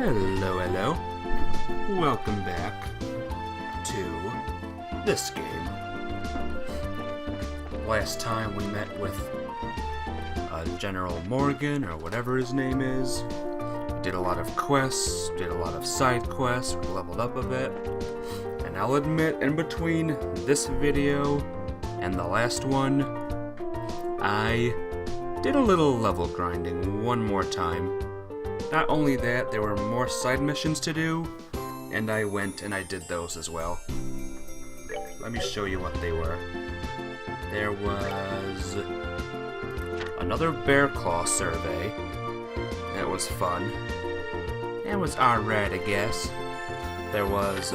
Hello, hello. Welcome back to this game. Last time we met with General Morgan, or whatever his name is. We did a lot of quests, did a lot of side quests, we leveled up a bit. And I'll admit, in between this video and the last one, I did a little level grinding one more time. Not only that, there were more side missions to do, and I went and I did those as well. Let me show you what they were. There was another bear claw survey. That was fun. That was alright, I guess. There was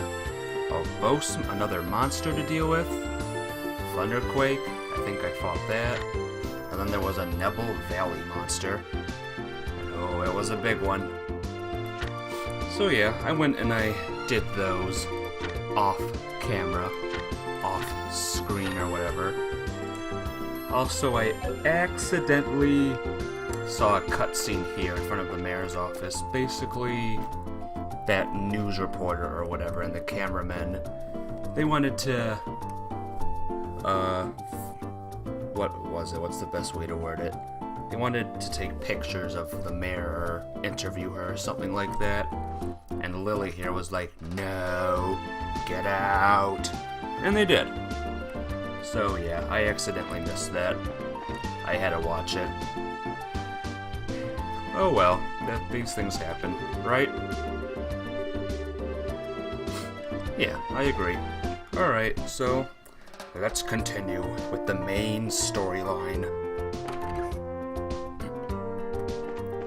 another monster to deal with. Thunderquake, I think I fought that. And then there was a Nebel Valley monster. Oh, it was a big one. So yeah, I went and I did those off camera, off screen or whatever. Also, I accidentally saw a cutscene here in front of the mayor's office. Basically, that news reporter or whatever and the cameramen, they wanted to, what was it? What's the best way to word it? They wanted to take pictures of the mayor or interview her or something like that. And Lily here was like, no, get out. And they did. So yeah, I accidentally missed that. I had to watch it. Oh well, these things happen, right? Yeah, I agree. Alright, so let's continue with the main storyline.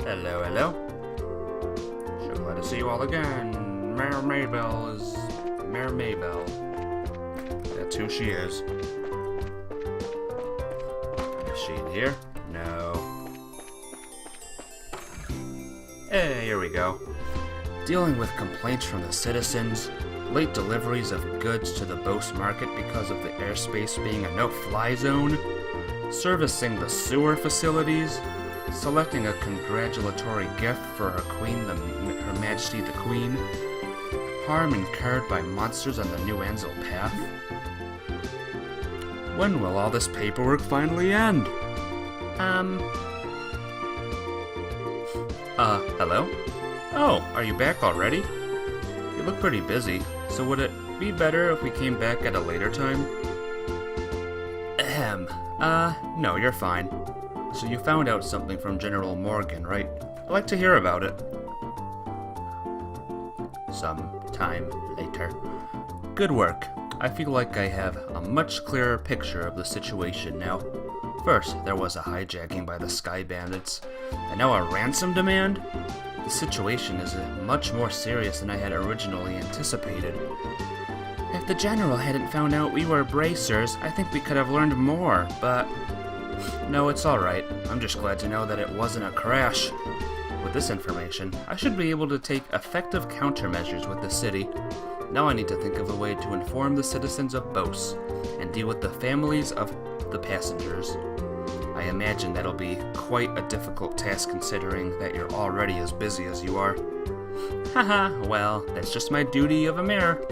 Hello, hello. So glad to see you all again. Mayor Maybell is Mayor Maybell. That's who she is. Is she in here? No. Hey, here we go. Dealing with complaints from the citizens, late deliveries of goods to the Bose market because of the airspace being a no-fly zone, servicing the sewer facilities, selecting a congratulatory gift for her queen, Her Majesty the Queen, harm incurred by monsters on the New Anzel path. When will all this paperwork finally end? Hello? Oh, are you back already? You look pretty busy, so would it be better if we came back at a later time? No, you're fine. So you found out something from General Morgan, right? I'd like to hear about it. Sometime later. Good work. I feel like I have a much clearer picture of the situation now. First, there was a hijacking by the Sky Bandits, and now a ransom demand? The situation is much more serious than I had originally anticipated. If the General hadn't found out we were bracers, I think we could have learned more, but... No, it's alright. I'm just glad to know that it wasn't a crash. With this information, I should be able to take effective countermeasures with the city. Now I need to think of a way to inform the citizens of Bose, and deal with the families of the passengers. I imagine that'll be quite a difficult task considering that you're already as busy as you are. Haha, well, that's just my duty of a mayor.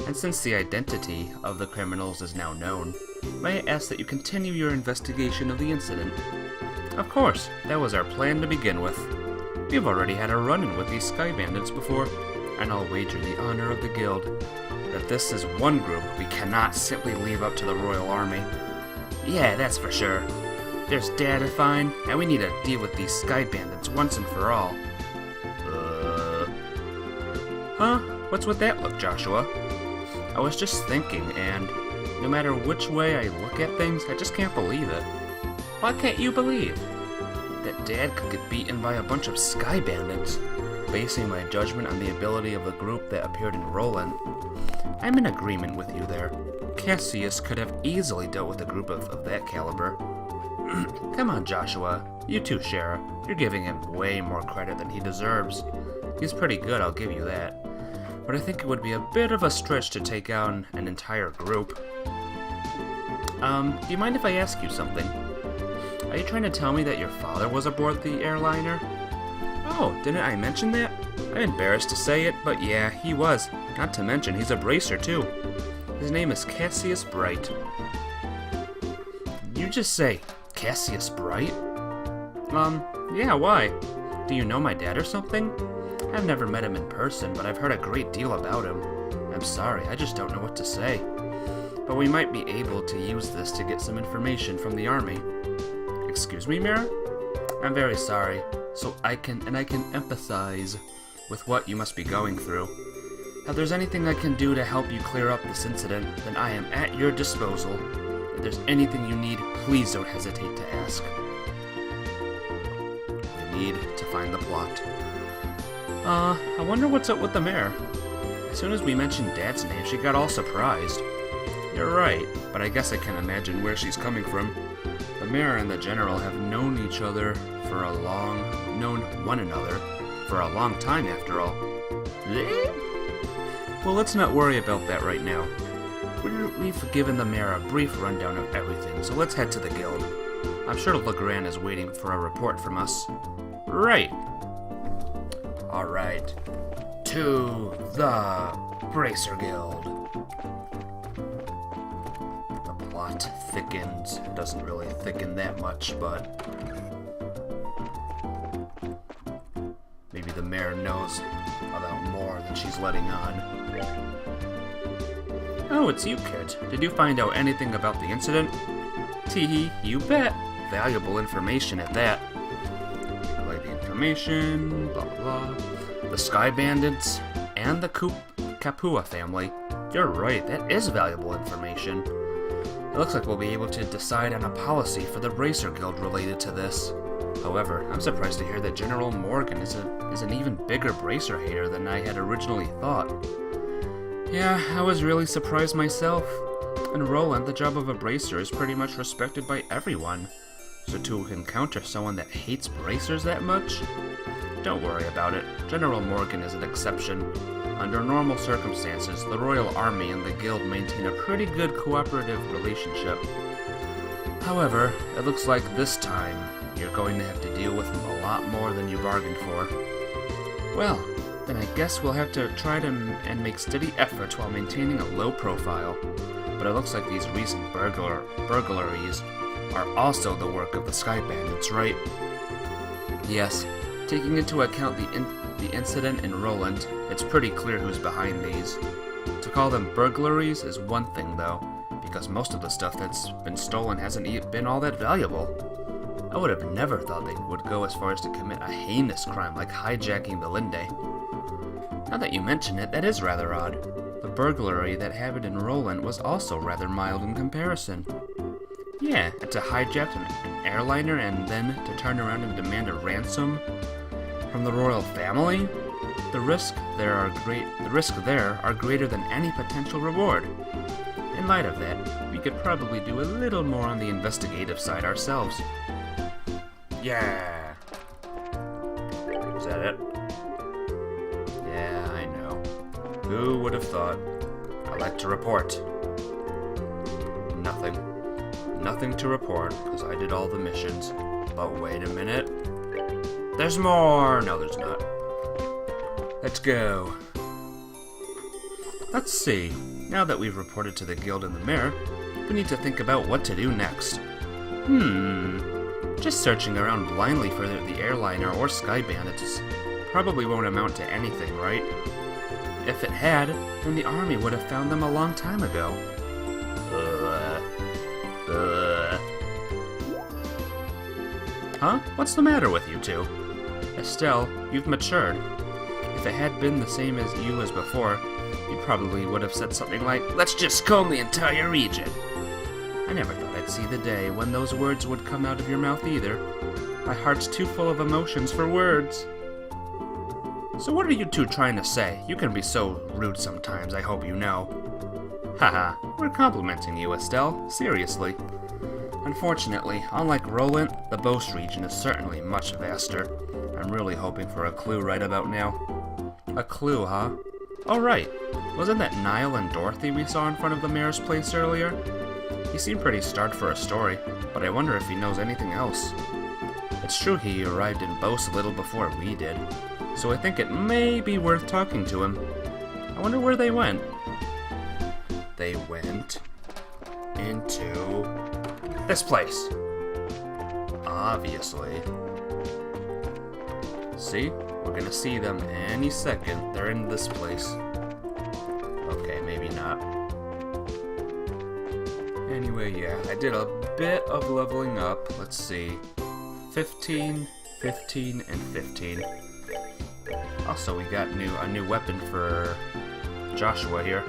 And since the identity of the criminals is now known, may I ask that you continue your investigation of the incident? Of course, that was our plan to begin with. We've already had a run-in with these Sky Bandits before, and I'll wager the honor of the guild that this is one group we cannot simply leave up to the Royal Army. Yeah, that's for sure. There's Dad to find, and we need to deal with these Sky Bandits once and for all. Huh? What's with that look, Joshua? I was just thinking, and no matter which way I look at things, I just can't believe it. Why can't you believe? That Dad could get beaten by a bunch of Sky Bandits, basing my judgment on the ability of the group that appeared in Roland. I'm in agreement with you there. Cassius could have easily dealt with a group of that caliber. Come on, Joshua. You too, Shara. You're giving him way more credit than he deserves. He's pretty good, I'll give you that. But I think it would be a bit of a stretch to take on an entire group. Do you mind if I ask you something? Are you trying to tell me that your father was aboard the airliner? Oh, didn't I mention that? I'm embarrassed to say it, but yeah, he was. Not to mention, he's a bracer too. His name is Cassius Bright. You just say Cassius Bright? Yeah, why? Do you know my dad or something? I've never met him in person, but I've heard a great deal about him. I'm sorry, I just don't know what to say. But we might be able to use this to get some information from the army. Excuse me, Mayor? I'm very sorry. So I can empathize with what you must be going through. If there's anything I can do to help you clear up this incident, then I am at your disposal. If there's anything you need, please don't hesitate to ask. We need to find the plot. I wonder what's up with the mayor. As soon as we mentioned Dad's name, she got all surprised. You're right, but I guess I can imagine where she's coming from. The mayor and the general have known one another for a long time after all. Well, let's not worry about that right now. We've given the mayor a brief rundown of everything, so let's head to the guild. I'm sure Legrand is waiting for a report from us. Right. Alright. To the Bracer Guild. The plot thickens. It doesn't really thicken that much, but maybe the mayor knows about more than she's letting on. Oh, it's you, kid. Did you find out anything about the incident? Teehee, you bet. Valuable information at that. Relay the information, blah blah blah. The Sky Bandits and the Kapua family. You're right, that is valuable information. It looks like we'll be able to decide on a policy for the Bracer Guild related to this. However, I'm surprised to hear that General Morgan is an even bigger Bracer hater than I had originally thought. Yeah, I was really surprised myself. In Roland, the job of a Bracer is pretty much respected by everyone. So to encounter someone that hates Bracers that much? Don't worry about it. General Morgan is an exception. Under normal circumstances, the Royal Army and the Guild maintain a pretty good cooperative relationship. However, it looks like this time, you're going to have to deal with a lot more than you bargained for. Well, then I guess we'll have to try to make steady efforts while maintaining a low profile. But it looks like these recent burglaries are also the work of the Sky Bandits, right? Yes. Taking into account the incident in Roland, it's pretty clear who's behind these. To call them burglaries is one thing, though, because most of the stuff that's been stolen hasn't been all that valuable. I would have never thought they would go as far as to commit a heinous crime like hijacking the Linde. Now that you mention it, that is rather odd. The burglary that happened in Roland was also rather mild in comparison. Yeah, and to hijack an airliner and then to turn around and demand a ransom from the royal family? The risks there are greater than any potential reward. In light of that, we could probably do a little more on the investigative side ourselves. Yeah. Is that it? Yeah, I know. Who would have thought? I like to report. Nothing. Nothing to report, because I did all the missions. But wait a minute. There's more! No, there's not. Let's go. Let's see. Now that we've reported to the guild and the mayor, we need to think about what to do next. Just searching around blindly for the airliner or Sky Bandits probably won't amount to anything, right? If it had, then the army would have found them a long time ago. Huh? What's the matter with you two? Estelle, you've matured. If it had been the same as you as before, you probably would have said something like, "Let's just comb the entire region." I never thought I'd see the day when those words would come out of your mouth either. My heart's too full of emotions for words. So what are you two trying to say? You can be so rude sometimes, I hope you know. Haha, we're complimenting you, Estelle. Seriously. Unfortunately, unlike Roland, the Boast region is certainly much vaster. I'm really hoping for a clue right about now. A clue, huh? Oh right, wasn't that Niall and Dorothy we saw in front of the mayor's place earlier? He seemed pretty starved for a story, but I wonder if he knows anything else. It's true he arrived in Boast a little before we did. So I think it may be worth talking to him. I wonder where they went. They went into this place. Obviously. See? We're gonna see them any second. They're in this place. Okay, maybe not. Anyway, yeah, I did a bit of leveling up. Let's see. 15, 15, and 15. Also, we got a new weapon for Joshua here.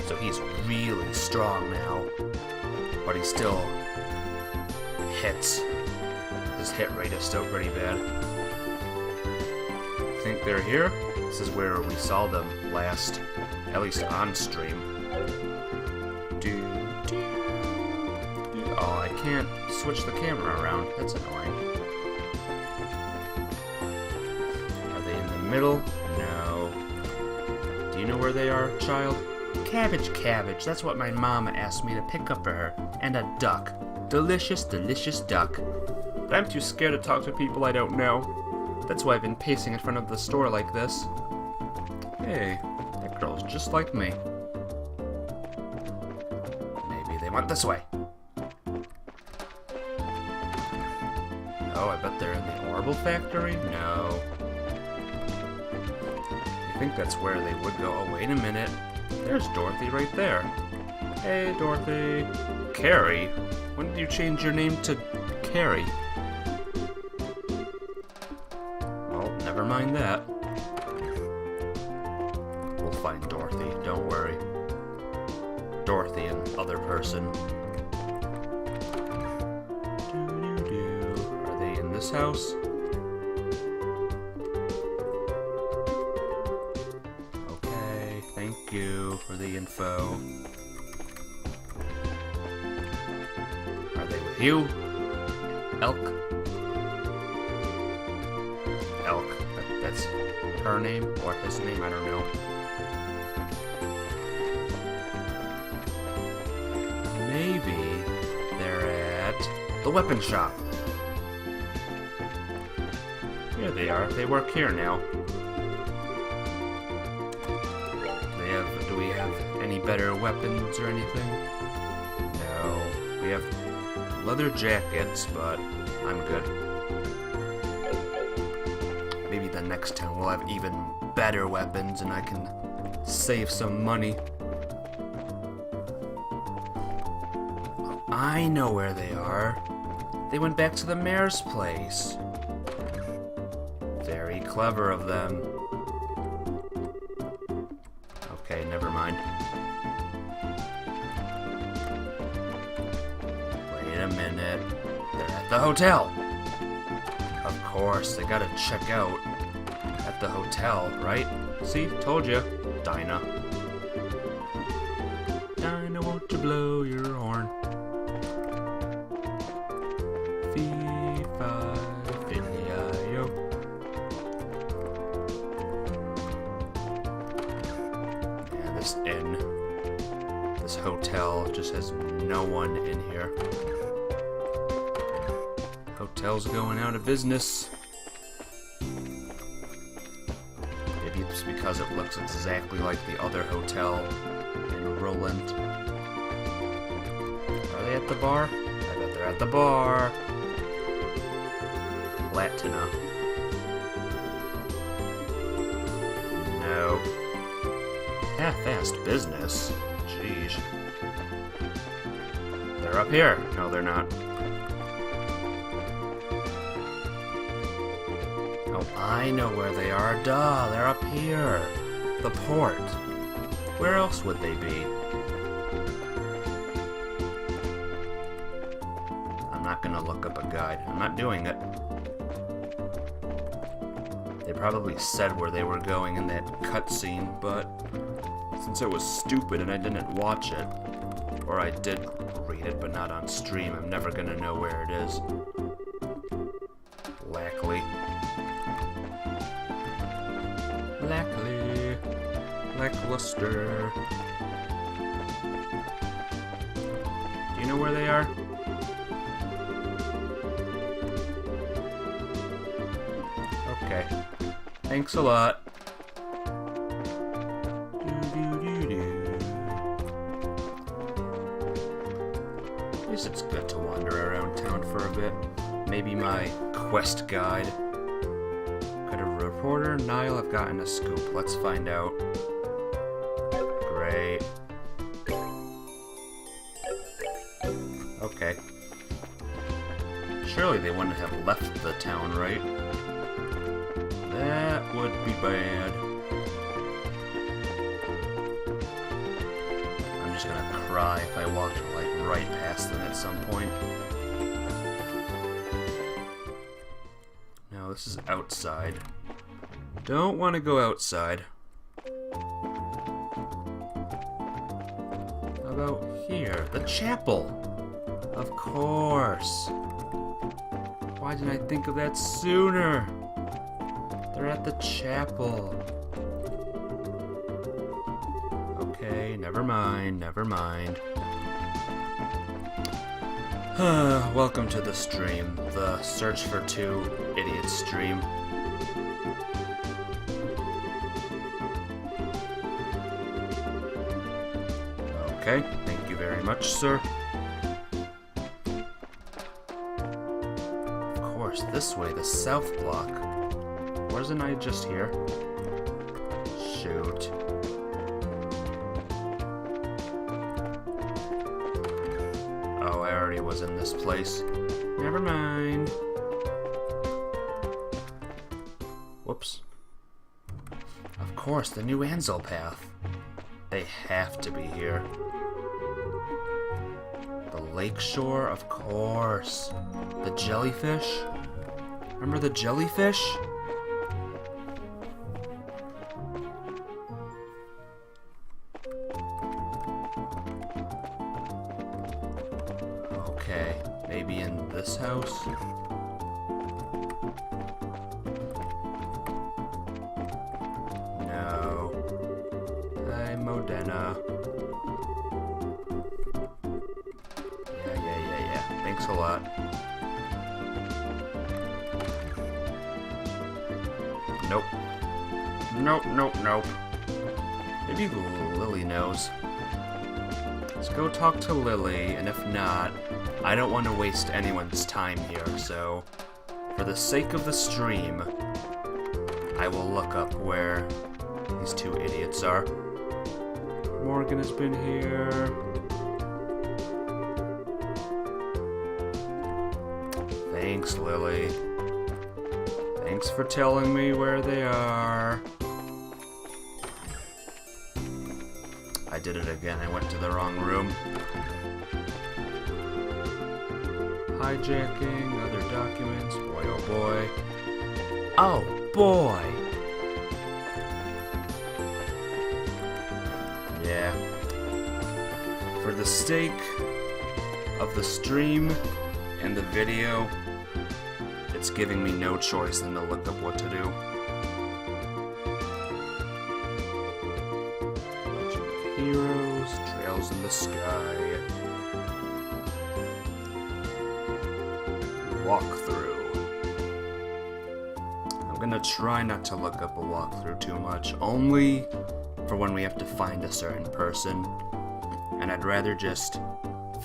So he's really strong now. But he still hits. His hit rate is still pretty bad. I think they're here. This is where we saw them last, at least on stream. Oh, I can't switch the camera around. That's annoying. Are they in the middle? No. Do you know where they are, child? Cabbage, cabbage. That's what my mama asked me to pick up for her. And a duck. Delicious, delicious duck. But I'm too scared to talk to people I don't know. That's why I've been pacing in front of the store like this. Hey, that girl's just like me. Maybe they went this way. Oh, I bet they're in the Orbital factory? No. I think that's where they would go. Oh, wait a minute. There's Dorothy right there. Hey, Dorothy. Carrie? When did you change your name to Carrie? Well, never mind that. We'll find Dorothy, don't worry. Dorothy and other person. Are they in this house? Okay, thank you for the info. Are they with you? Elk? Elk. That's her name or his name, I don't know. Maybe they're at the weapon shop. Here they are. They work here now. Do we have any better weapons or anything? No. We have leather jackets, but I'm good. Maybe the next time we'll have even better weapons and I can save some money. I know where they are. They went back to the mayor's place. Very clever of them. Okay, never mind. Wait a minute. They're at the hotel. Of course, they gotta check out at the hotel, right? See, told you. Dinah. Dinah, won't you blow your horn? Fee-fi-fi-yo. Yeah, this inn, this hotel just has no one in here. Hotel's going out of business. Maybe it's because it looks exactly like the other hotel in Roland. Are they at the bar? I bet they're at the bar. Latina. No. Half-assed business. Jeez. They're up here. No, they're not. Oh, I know where they are. Duh, they're up here. The port. Where else would they be? I'm not gonna look up a guide. I'm not doing it. They probably said where they were going in that cutscene, but since it was stupid and I didn't watch it, or I did read it but not on stream, I'm never gonna know where it is. Lackly. Lackly. Lackluster. Do you know where they are? Thanks a lot. I guess it's good to wander around town for a bit. Maybe my quest guide. Could a reporter Niall have gotten a scoop? Let's find out. Great. Okay. Surely they wouldn't have left the town, right? That would be bad. I'm just gonna cry if I walked like right past them at some point. No, this is outside. Don't want to go outside. How about here? The chapel! Of course. Why didn't I think of that sooner? They're at the chapel. Okay, never mind, never mind. Welcome to the stream, the Search for Two Idiots stream. Okay, thank you very much, sir. Of course, this way, the south block. Wasn't I just here? Shoot. Oh, I already was in this place. Never mind. Whoops. Of course, the new Amberl path. They have to be here. The lakeshore, of course. The jellyfish. Remember the jellyfish? Okay, maybe in this house? No. Hi, Modena. Yeah. Thanks a lot. Nope. Maybe Lily knows. Let's go talk to Lily, and if not, I don't want to waste anyone's time here, so for the sake of the stream, I will look up where these two idiots are. Morgan has been here. Thanks, Lily. Thanks for telling me where they are. I did it again. I went to the wrong room. Hijacking, other documents. Boy, oh boy. Oh boy! Yeah. For the sake of the stream and the video, it's giving me no choice than to look up what to do. Heroes, trails in the sky. Walkthrough. I'm gonna try not to look up a walkthrough too much, only for when we have to find a certain person. And I'd rather just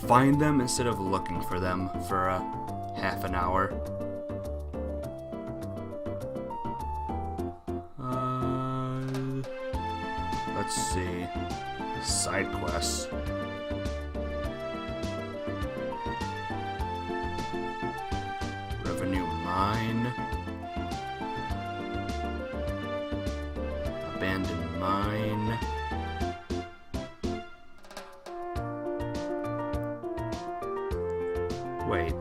find them instead of looking for them for a half an hour. Let's see. Side quests. Revenue mine. Abandoned mine. Wait.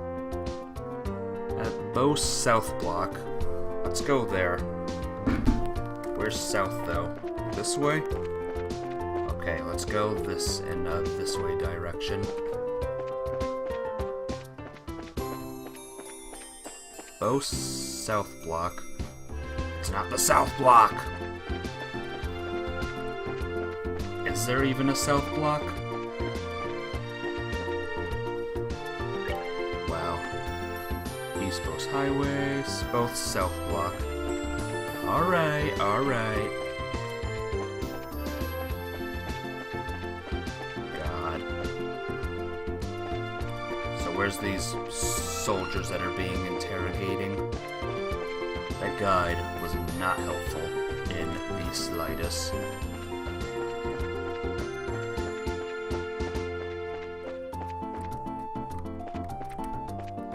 At Bose South Block. Let's go there. Where's south though? This way? Okay, let's go this way direction. Bose South Block. It's not the South Block! Is there even a South Block? Wow. East Bose Highway, both South Block. Alright, alright. God. So where's these soldiers that are being interrogating? That guide was not helpful in the slightest.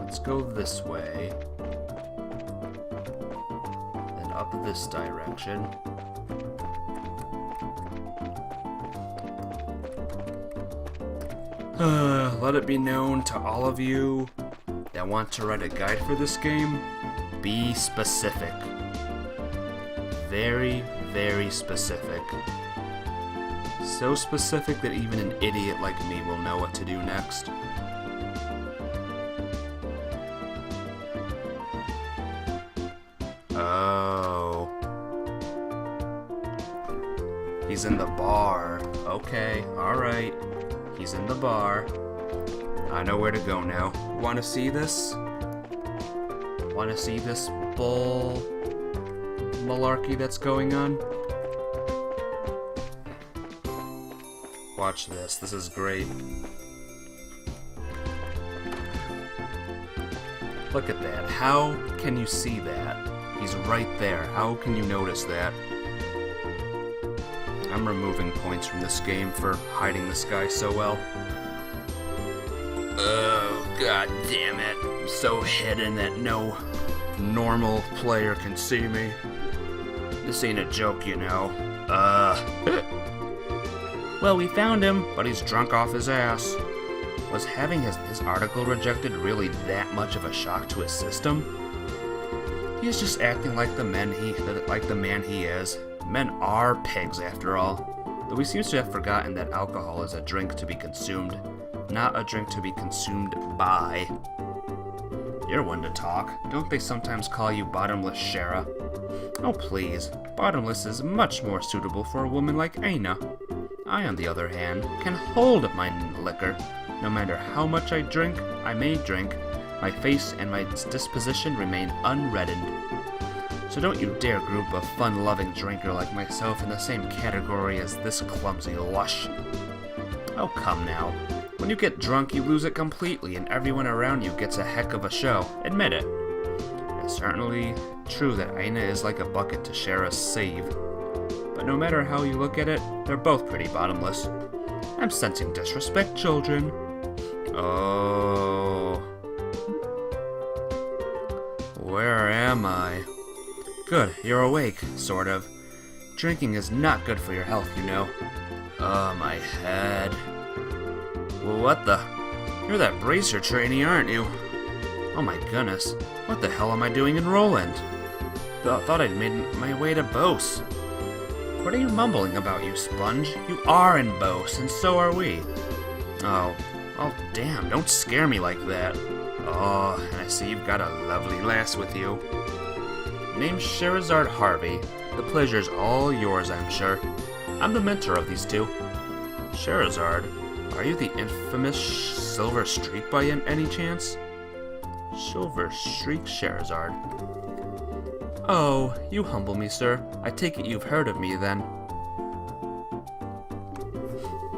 Let's go this way. Then up this direction. Let it be known to all of you that want to write a guide for this game, be specific. Very, very specific. So specific that even an idiot like me will know what to do next. Oh. He's in the bar. Okay, alright. He's in the bar. I know where to go now. Want to see this? Want to see this bull malarkey that's going on? Watch this. This is great. Look at that. How can you see that? He's right there. How can you notice that? I'm removing points from this game for hiding this guy so well. Oh, god damn it. I'm so hidden that no normal player can see me. This ain't a joke, you know. Well, we found him, but he's drunk off his ass. Was having his article rejected really that much of a shock to his system? He's just acting like the man he is. Men are pigs, after all. Though he seems to have forgotten that alcohol is a drink to be consumed, not a drink to be consumed by. You're one to talk. Don't they sometimes call you bottomless, Shara? Oh, please. Bottomless is much more suitable for a woman like Aina. I, on the other hand, can hold my liquor. No matter how much I may drink, my face and my disposition remain unreddened. So don't you dare group a fun-loving drinker like myself in the same category as this clumsy lush. Oh, come now. When you get drunk, you lose it completely, and everyone around you gets a heck of a show. Admit it. It's certainly true that Aina is like a bucket to Shara's sieve. But no matter how you look at it, they're both pretty bottomless. I'm sensing disrespect, children. Oh. Where am I? Good, you're awake, sort of. Drinking is not good for your health, you know. Oh, my head. Well, what the? You're that bracer trainee, aren't you? Oh my goodness. What the hell am I doing in Roland? Thought I'd made my way to Bose. What are you mumbling about, you sponge? You are in Bose, and so are we. Oh damn, don't scare me like that. Oh, and I see you've got a lovely lass with you. Name's Sherazard Harvey. The pleasure's all yours, I'm sure. I'm the mentor of these two. Sherazard, are you the infamous Silver Streak by any chance? Silver Streak Sherazard. Oh, you humble me, sir. I take it you've heard of me, then.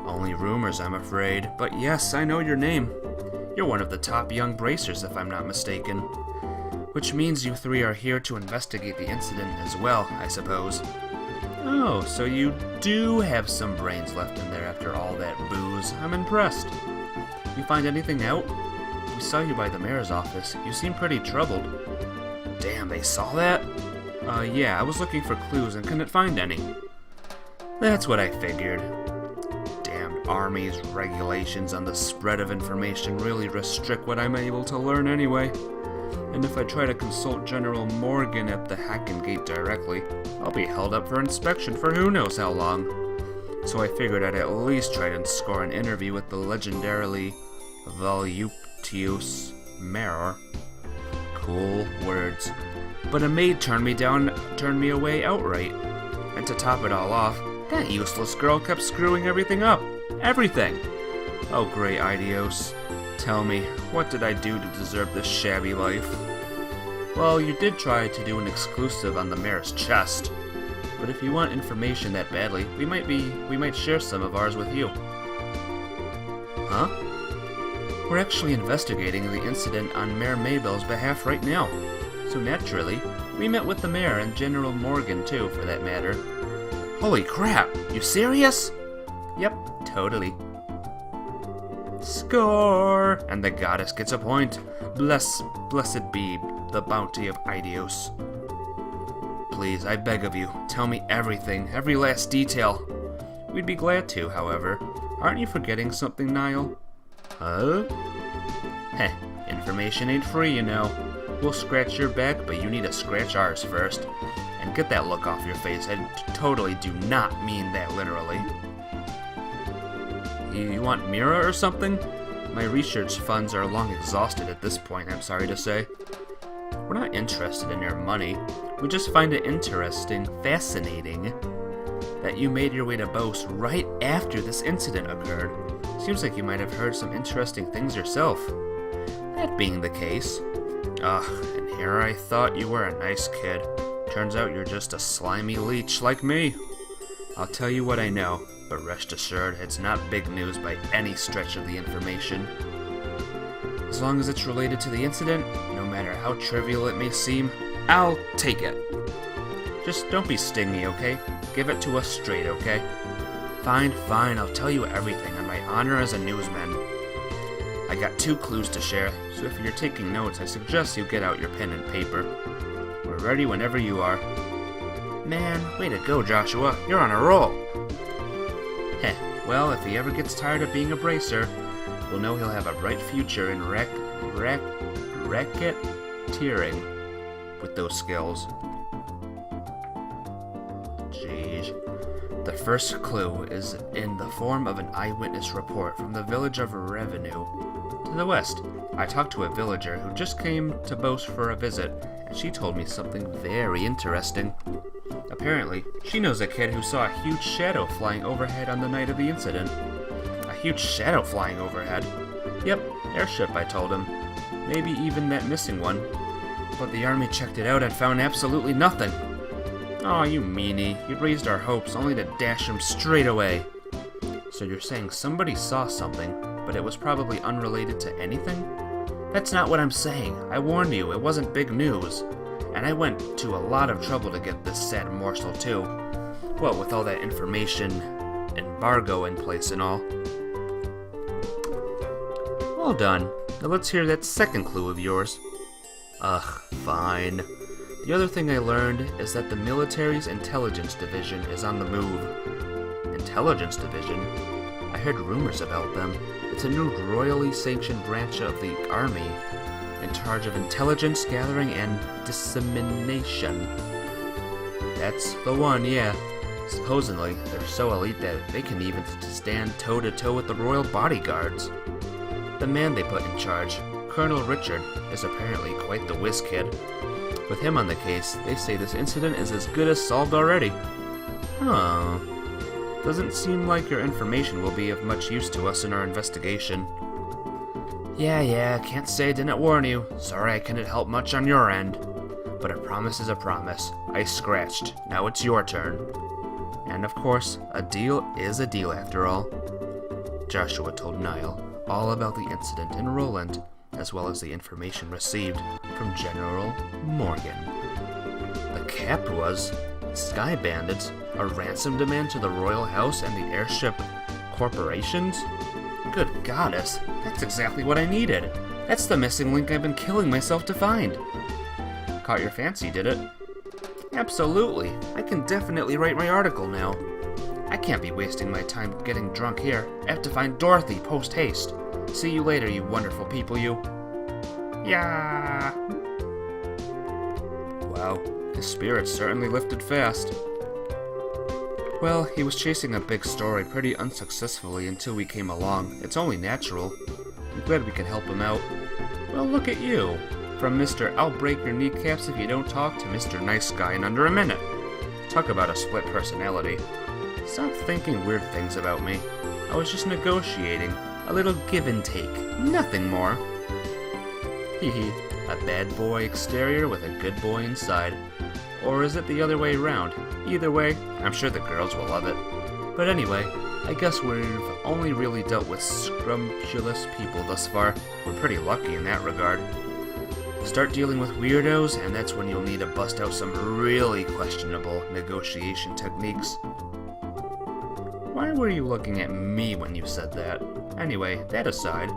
Only rumors, I'm afraid. But yes, I know your name. You're one of the top young bracers, if I'm not mistaken. Which means you three are here to investigate the incident as well, I suppose. Oh, so you do have some brains left in there after all that booze. I'm impressed. You find anything out? We saw you by the mayor's office. You seem pretty troubled. Damn, they saw that? Yeah, I was looking for clues and couldn't find any. That's what I figured. Damned army's regulations on the spread of information really restrict what I'm able to learn anyway. And if I try to consult General Morgan at the Hacken Gate directly, I'll be held up for inspection for who knows how long. So I figured I'd at least try to score an interview with the legendarily voluptuous mayor. Cool words. But a maid turned me away outright. And to top it all off, that useless girl kept screwing everything up. Everything! Oh, great Idios. Tell me, what did I do to deserve this shabby life? Well, you did try to do an exclusive on the mayor's chest. But if you want information that badly, we might share some of ours with you. Huh? We're actually investigating the incident on Mayor Maybell's behalf right now. So naturally, we met with the mayor and General Morgan too, for that matter. Holy crap! You serious? Yep, totally. Score! And the goddess gets a point. Blessed be the bounty of Idios. Please, I beg of you, tell me everything, every last detail. We'd be glad to, however. Aren't you forgetting something, Niall? Huh? Heh, information ain't free, you know. We'll scratch your back, but you need to scratch ours first. And get that look off your face. I totally do not mean that literally. You want Mira or something? My research funds are long exhausted at this point, I'm sorry to say. We're not interested in your money. We just find it interesting, fascinating, that you made your way to Bose right after this incident occurred. Seems like you might have heard some interesting things yourself. That being the case... and here I thought you were a nice kid. Turns out you're just a slimy leech like me. I'll tell you what I know, but rest assured it's not big news by any stretch of the information. As long as it's related to the incident, no matter how trivial it may seem, I'll take it. Just don't be stingy, okay? Give it to us straight, okay? Fine, I'll tell you everything on my honor as a newsman. I got 2 clues to share, so if you're taking notes, I suggest you get out your pen and paper. We're ready whenever you are. Man, way to go, Joshua. You're on a roll. Heh, well, if he ever gets tired of being a bracer, we'll know he'll have a bright future in racketeering with those skills. Jeez. The first clue is in the form of an eyewitness report from the village of Revenue to the west. I talked to a villager who just came to Bose for a visit, and she told me something very interesting. Apparently, she knows a kid who saw a huge shadow flying overhead on the night of the incident. A huge shadow flying overhead? Yep, airship, I told him. Maybe even that missing one. But the army checked it out and found absolutely nothing. Aw, you meanie. You raised our hopes only to dash them straight away. So you're saying somebody saw something, but it was probably unrelated to anything? That's not what I'm saying. I warned you, it wasn't big news. And I went to a lot of trouble to get this sad morsel too. Well, with all that information embargo in place and all. Well done. Now let's hear that second clue of yours. Ugh, fine. The other thing I learned is that the military's intelligence division is on the move. Intelligence division? I heard rumors about them. It's a new royally sanctioned branch of the army, in charge of intelligence gathering and dissemination. That's the one, yeah. Supposedly, they're so elite that they can even stand toe-to-toe with the royal bodyguards. The man they put in charge, Colonel Richard, is apparently quite the whiz kid. With him on the case, they say this incident is as good as solved already. Huh. Doesn't seem like your information will be of much use to us in our investigation. Yeah, can't say I didn't warn you. Sorry I couldn't help much on your end. But a promise is a promise. I scratched. Now it's your turn. And of course, a deal is a deal after all. Joshua told Niall all about the incident in Roland, as well as the information received from General Morgan. The cap was Sky Bandits, a ransom demand to the Royal House and the airship corporations? Good goddess, that's exactly what I needed. That's the missing link I've been killing myself to find. Caught your fancy, did it? Absolutely. I can definitely write my article now. I can't be wasting my time getting drunk here. I have to find Dorothy post-haste. See you later, you wonderful people, you. Yeah. Wow, his spirits certainly lifted fast. Well, he was chasing a big story pretty unsuccessfully until we came along. It's only natural. I'm glad we could help him out. Well, look at you. From Mr. I'll break your kneecaps if you don't talk to Mr. Nice Guy in under a minute. Talk about a split personality. Stop thinking weird things about me. I was just negotiating. A little give and take. Nothing more. Hee hee. A bad boy exterior with a good boy inside. Or is it the other way around? Either way, I'm sure the girls will love it. But anyway, I guess we've only really dealt with scrumptious people thus far. We're pretty lucky in that regard. Start dealing with weirdos, and that's when you'll need to bust out some really questionable negotiation techniques. Why were you looking at me when you said that? Anyway, that aside,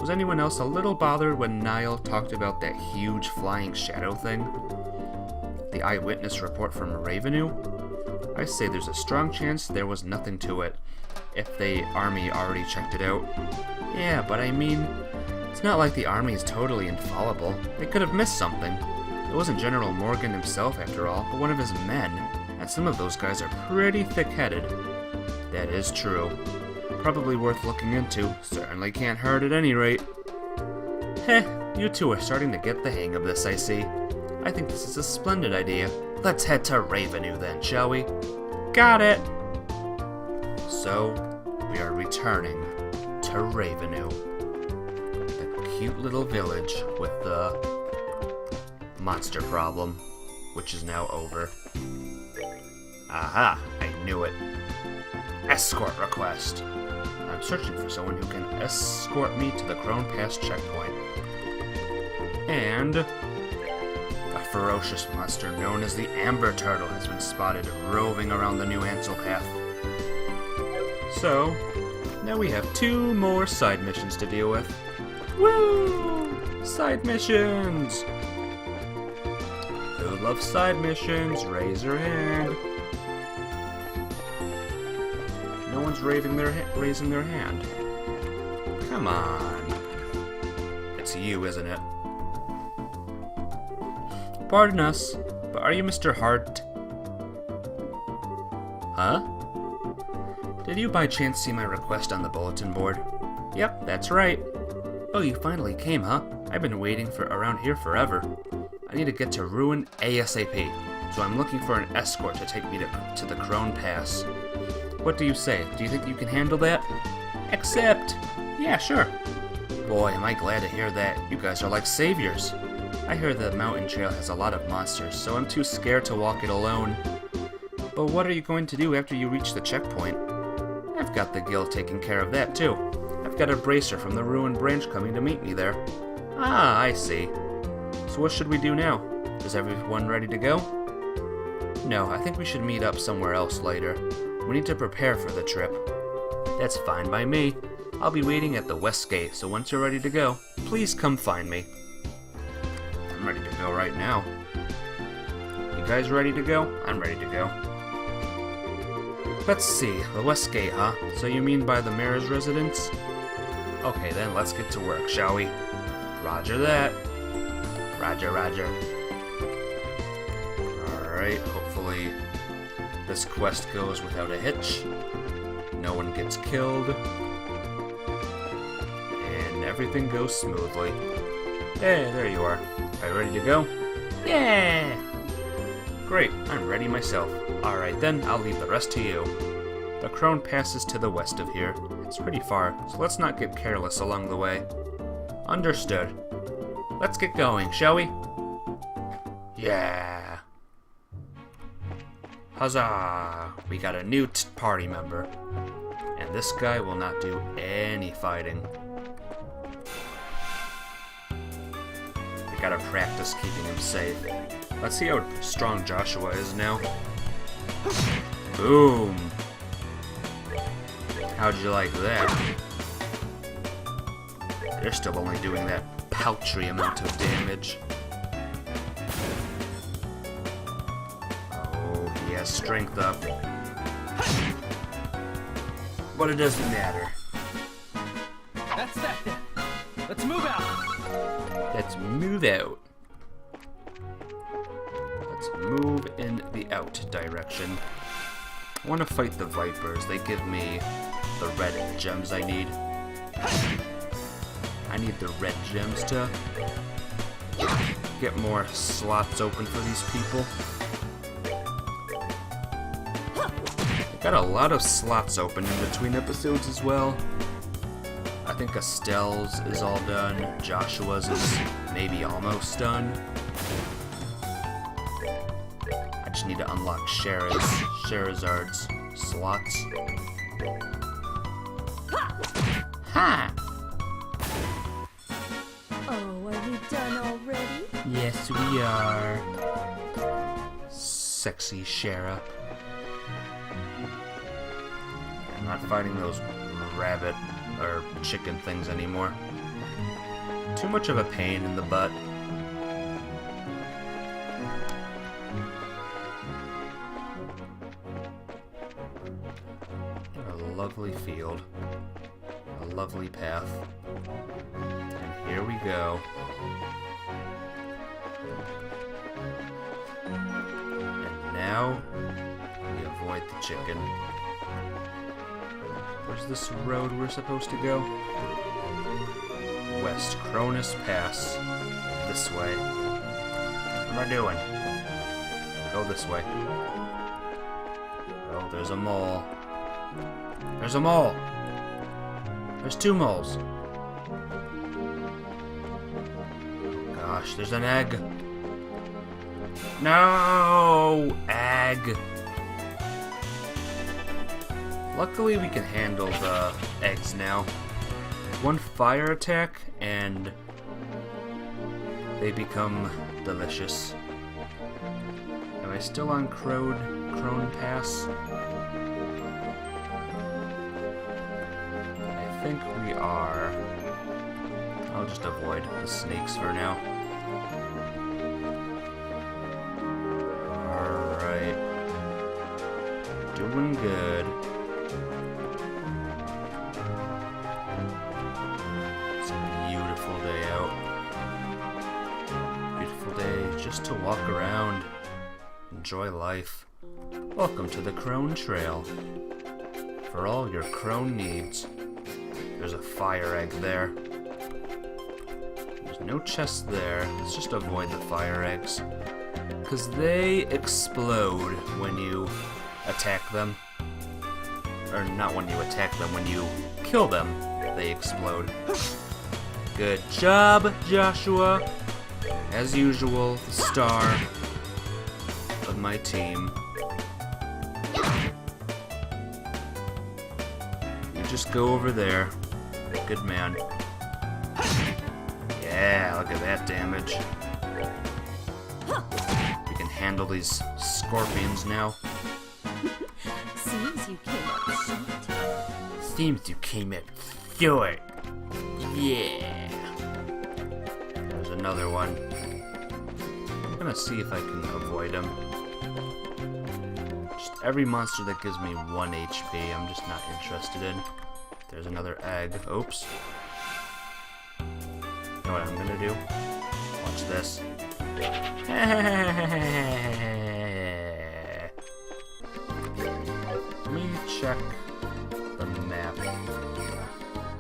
was anyone else a little bothered when Niall talked about that huge flying shadow thing? The eyewitness report from Ravenue? I say there's a strong chance there was nothing to it, if the army already checked it out. Yeah, but I mean, it's not like the army is totally infallible. They could have missed something. It wasn't General Morgan himself, after all, but one of his men, and some of those guys are pretty thick-headed. That is true. Probably worth looking into. Certainly can't hurt at any rate. Heh, you two are starting to get the hang of this, I see. I think this is a splendid idea. Let's head to Ravenue then, shall we? Got it! So, we are returning to Ravenue. The cute little village with the monster problem, which is now over. Aha, I knew it. Escort request. I'm searching for someone who can escort me to the Crone Pass checkpoint. And a ferocious monster known as the Amber Turtle has been spotted roving around the New Ansel path. So, now we have 2 more side missions to deal with. Woo! Side missions! Who loves side missions? Raise your hand. No one's raising their hand. Come on. It's you, isn't it? Pardon us, but are you Mr. Hart? Huh? Did you by chance see my request on the bulletin board? Yep, that's right. Oh, you finally came, huh? I've been waiting around here forever. I need to get to Ruin ASAP, so I'm looking for an escort to take me to the Crone Pass. What do you say? Do you think you can handle that? Accept! Yeah, sure. Boy, am I glad to hear that. You guys are like saviors. I hear the mountain trail has a lot of monsters, so I'm too scared to walk it alone. But what are you going to do after you reach the checkpoint? I've got the guild taking care of that, too. I've got a bracer from the Ruin branch coming to meet me there. Ah, I see. So what should we do now? Is everyone ready to go? No, I think we should meet up somewhere else later. We need to prepare for the trip. That's fine by me. I'll be waiting at the west gate, so once you're ready to go, please come find me. I'm ready to go right now. You guys ready to go? I'm ready to go. Let's see, the west gate, huh? So you mean by the mayor's residence? Okay then, let's get to work, shall we? Roger that. Roger, roger. Alright, hopefully this quest goes without a hitch. No one gets killed. And everything goes smoothly. Hey, there you are. Are you ready to go? Yeah! Great, I'm ready myself. Alright then, I'll leave the rest to you. The Crone Pass is to the west of here. It's pretty far, so let's not get careless along the way. Understood. Let's get going, shall we? Yeah! Huzzah! We got a new party member. And this guy will not do any fighting. We gotta practice keeping him safe. Let's see how strong Joshua is now. Boom! How'd you like that? They're still only doing that paltry amount of damage. Oh, he has strength up. But it doesn't matter. That's that then. Let's move out. Let's move out. Let's move in the out direction. I want to fight the Vipers. They give me the red gems I need. I need the red gems to get more slots open for these people. Got a lot of slots open in between episodes as well. A think Estelle's is all done. Joshua's is maybe almost done. I just need to unlock Sherazard's slots. Ha! Oh, are we done already? Yes, we are. Sexy Shara. I'm not fighting those rabbit or chicken things anymore. Too much of a pain in the butt. A lovely field. A lovely path. And here we go. And now we avoid the chicken. Where's this road we're supposed to go? West Cronus Pass. This way. What am I doing? Go this way. Oh, there's a mole. There's a mole! There's two moles. Oh gosh, there's an egg. No! Egg! Luckily we can handle the eggs now. One fire attack and they become delicious. Am I still on Crone Pass? I think we are. I'll just avoid the snakes for now. Alright. Doing good. It's a beautiful day out. Beautiful day just to walk around. Enjoy life. Welcome to the Crone Trail. For all your crone needs. There's a fire egg there. There's no chest there. Let's just avoid the fire eggs. Because they explode when you attack them. Or not when you attack them, when you kill them, they explode. Good job, Joshua. As usual, the star of my team. You just go over there. Good man. Yeah, look at that damage. We can handle these scorpions now. Seems you came up short. Seems you came up short. Yeah. There's another one. I'm gonna see if I can avoid him. Just every monster that gives me 1 HP, I'm just not interested in. There's another egg. Oops. You know what I'm gonna do? Watch this. Let me check the map.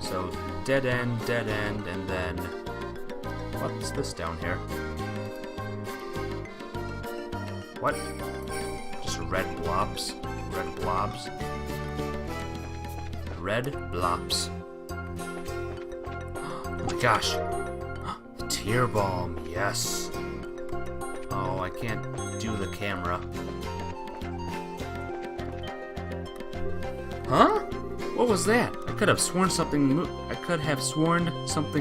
So, dead end, and then... What's this down here? What? Just red blobs? Red blobs? Red blobs. Oh my gosh! The tear balm, yes! Oh, I can't do the camera. Huh? What was that? I could have sworn something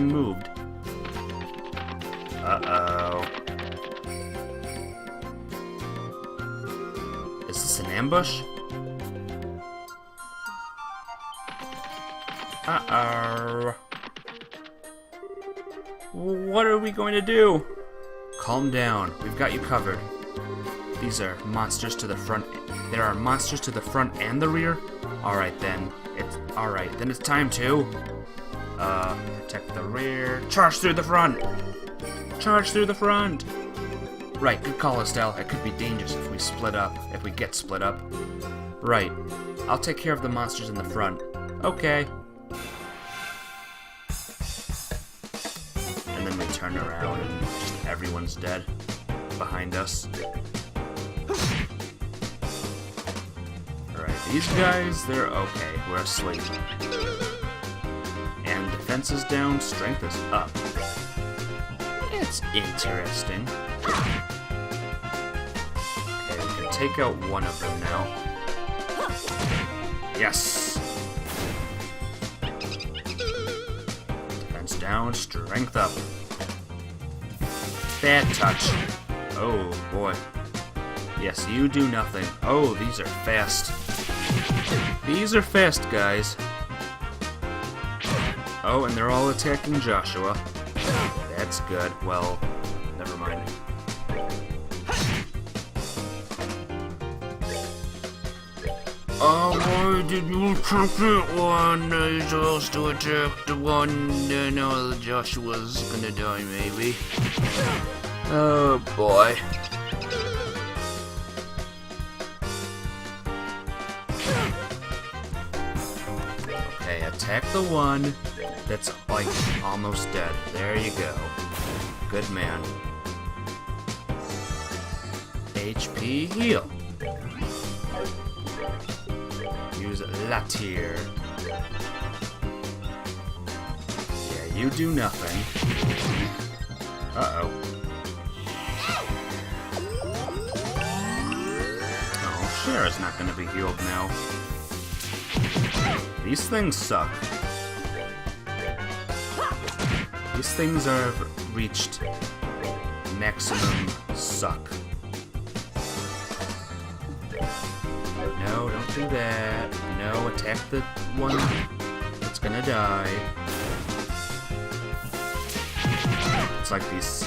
moved. Uh-oh. Is this an ambush? Uh-oh. What are we going to do? Calm down. We've got you covered. These are monsters to the front. There are monsters to the front and the rear? Alright then. It's time to protect the rear. Charge through the front! Charge through the front! Right, good call, Estelle. It could be dangerous if we split up. If we get split up. Right. I'll take care of the monsters in the front. Okay. And then we turn around and just everyone's dead behind us. Alright, these guys, they're okay. We're asleep. And defense is down, strength is up. It's interesting. Okay, we can take out one of them now. Yes! Defense down, strength up. Bad touch. Oh, boy. Yes, you do nothing. Oh, these are fast. These are fast, guys. Oh, and they're all attacking Joshua. That's good. Well, never mind. Oh, why did you attack that one? You're supposed to attack the one. No, Joshua's gonna die, maybe. Oh, boy. Okay, attack the one that's, like, almost dead. There you go. Good man. HP heal. Use Latier. Yeah, you do nothing. Uh-oh. Oh, Shara's not gonna be healed now. These things suck. These things are reached maximum suck. No, don't do that. No, attack the one that's gonna die. It's like these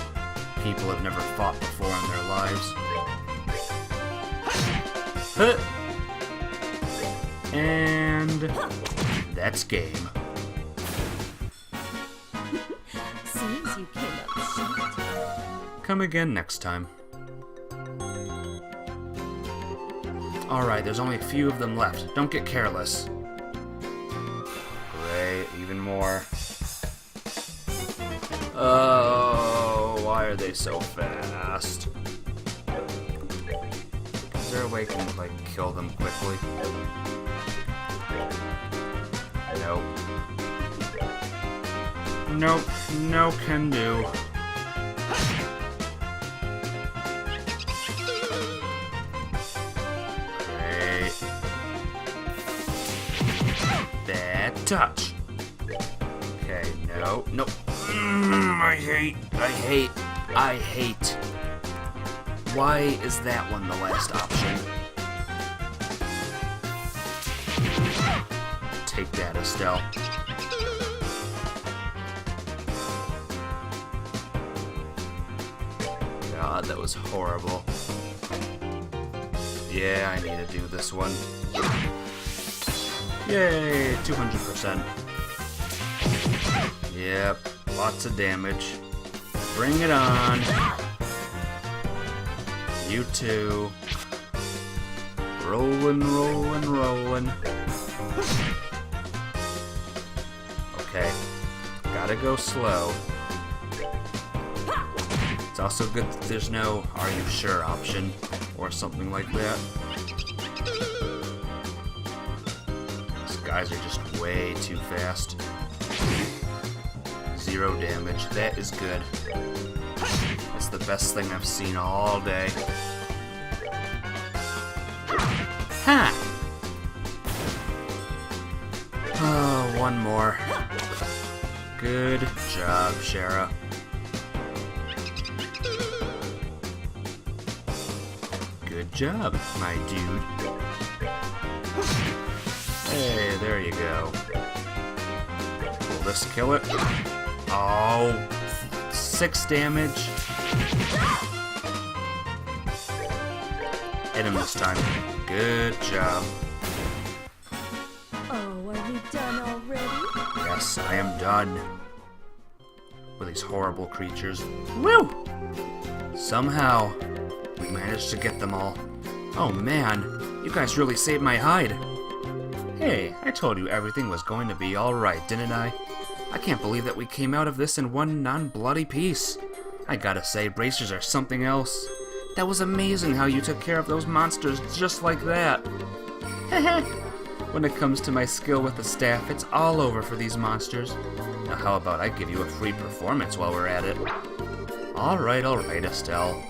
people have never fought before in their lives. Huh. And that's game. Seems you came up short. Come again next time. Alright, there's only a few of them left. Don't get careless. Great, even more. Oh, why are they so fast? Is there a way I can, like, kill them quickly? Nope. Nope, no can do. Great. Bad touch. Okay, no, nope. I hate. Why is that one the last option? Take that, Estelle. God, that was horrible. Yeah, I need to do this one. Yay, 200%. Yep, lots of damage. Bring it on. You too. Rolling. Okay, gotta go slow. It's also good that there's no "Are you sure?" option or something like that. These guys are just way too fast. 0 damage. That is good. That's the best thing I've seen all day. Ha! Oh, one more. Good job, Shara. Good job, my dude. Hey, there you go. Will this kill it? Oh, 6 damage. Hit him this time. Good job. Oh, are we done already? Yes, I am done with these horrible creatures. Woo! Somehow, we managed to get them all. Oh man, you guys really saved my hide. Hey, I told you everything was going to be alright, didn't I? I can't believe that we came out of this in one non-bloody piece. I gotta say, bracers are something else. That was amazing how you took care of those monsters just like that. When it comes to my skill with the staff, it's all over for these monsters. Now how about I give you a free performance while we're at it? Alright, Estelle.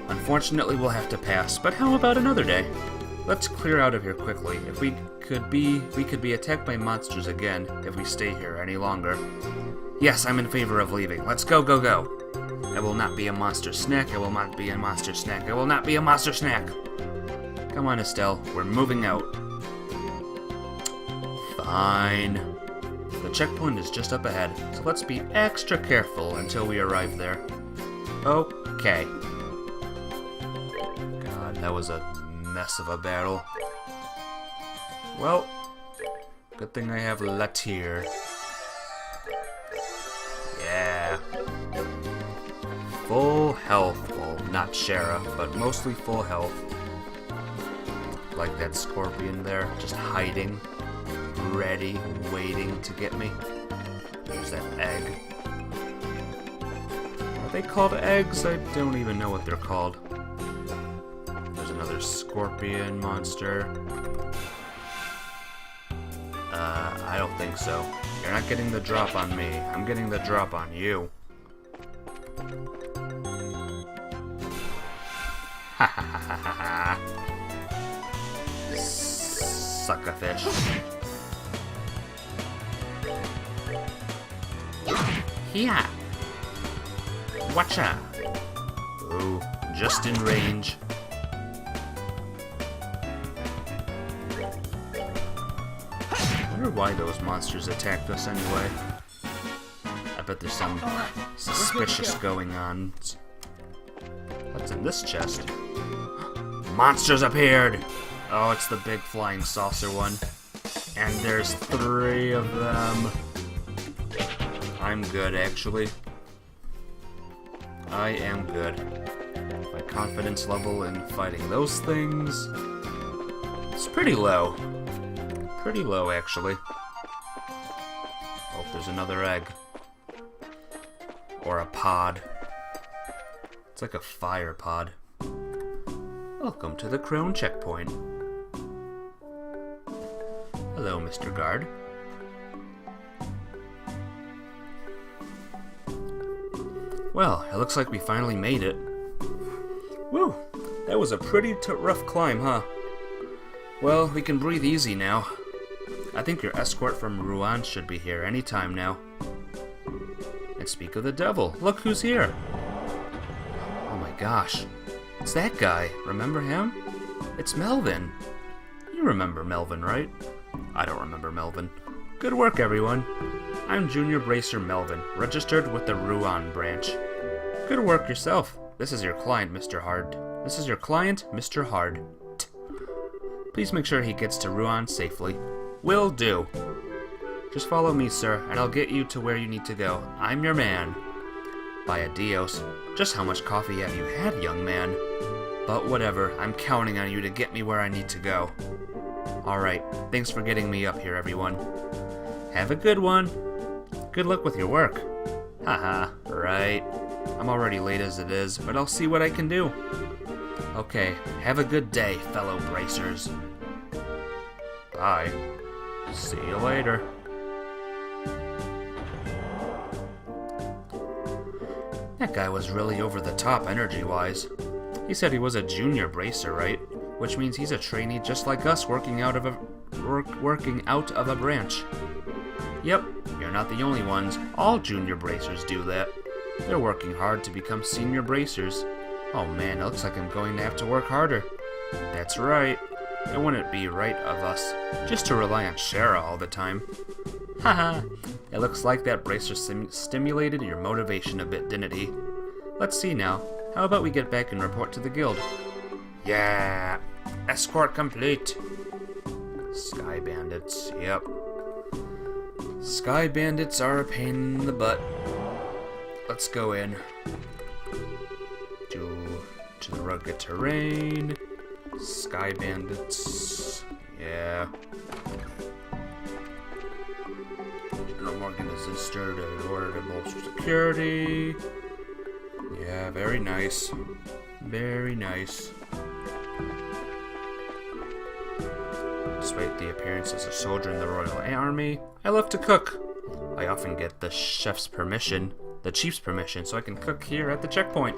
Unfortunately, we'll have to pass, but how about another day? Let's clear out of here quickly. If we could be attacked by monsters again if we stay here any longer. Yes, I'm in favor of leaving. Let's go, go, go. I will not be a monster snack. I will not be a monster snack. I will not be a monster snack. Come on, Estelle. We're moving out. Fine. The checkpoint is just up ahead, so let's be extra careful until we arrive there. Okay. God, that was a mess of a battle. Well, good thing I have Latier. Yeah. Full health. Well, not Shara, but mostly full health. Like that scorpion there, just hiding, ready, waiting to get me. There's that egg. Are they called eggs? I don't even know what they're called. There's another scorpion monster. I don't think so. You're not getting the drop on me. I'm getting the drop on you. Ha ha ha ha ha ha. Sucker fish. Here. Watcha. Oh, just in range. I wonder why those monsters attacked us anyway. I bet there's some suspicious going on. What's in this chest? Monsters appeared! Oh, it's the big flying saucer one. And there's 3 of them. I'm good, actually. I am good. My confidence level in fighting those things is pretty low. Pretty low, actually. Oh, there's another egg. Or a pod. It's like a fire pod. Welcome to the Crone checkpoint. Hello, Mr. Guard. Well, it looks like we finally made it. Woo! That was a pretty rough climb, huh? Well, we can breathe easy now. I think your escort from Rouen should be here any time now. And speak of the devil, look who's here! Oh my gosh, it's that guy. Remember him? It's Melvin. You remember Melvin, right? I don't remember Melvin. Good work, everyone. I'm Junior Bracer Melvin, registered with the Rouen branch. Good work yourself. This is your client, Mr. Hard. This is your client, Mr. Hard. Please make sure he gets to Rouen safely. Will do. Just follow me, sir, and I'll get you to where you need to go. I'm your man. By adios. Just how much coffee have you had, young man? But whatever, I'm counting on you to get me where I need to go. Alright, thanks for getting me up here, everyone. Have a good one. Good luck with your work. Haha, right. I'm already late as it is, but I'll see what I can do. Okay, have a good day, fellow bracers. Bye. See you later. That guy was really over the top energy-wise. He said he was a junior bracer, right? Which means he's a trainee just like us working out of a branch. Yep, you're not the only ones. All junior bracers do that. They're working hard to become senior bracers. Oh man, it looks like I'm going to have to work harder. That's right. It wouldn't be right of us just to rely on Shara all the time. Haha, it looks like that bracer stimulated your motivation a bit, didn't he? Let's see now. How about we get back and report to the guild? Yeah! Escort complete! Sky bandits, yep. Sky bandits are a pain in the butt. Let's go in. To the rugged terrain. Sky bandits. Yeah. No more registered in order to bolster security. Yeah, very nice. Very nice. Despite the appearance as a soldier in the Royal Army, I love to cook. I often get the chief's permission, so I can cook here at the checkpoint.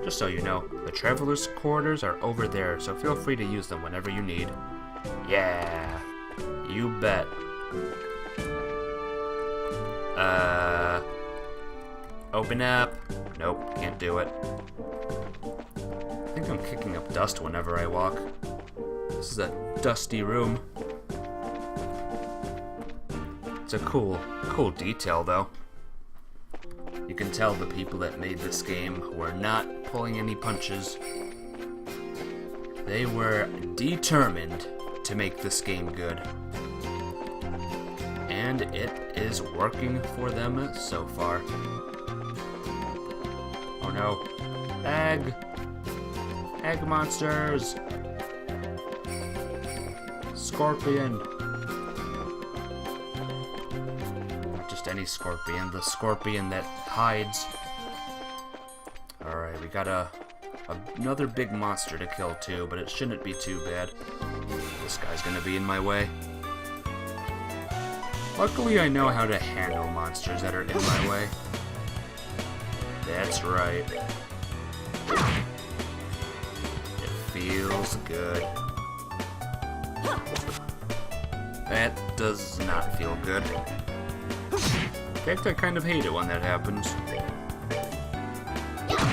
Just so you know, the travelers' quarters are over there, so feel free to use them whenever you need. Yeah, you bet. Open up. Nope, can't do it. I think I'm kicking up dust whenever I walk. This is a dusty room. It's a cool detail, though. You can tell the people that made this game were not pulling any punches. They were determined to make this game good. And it is working for them so far. Oh no. Egg! Egg monsters! Scorpion! Not just any scorpion, the scorpion that hides. Alright, we got another big monster to kill too, but it shouldn't be too bad. This guy's gonna be in my way. Luckily, I know how to handle monsters that are in my way. That's right. It feels good. That does not feel good. In fact, I kind of hate it when that happens.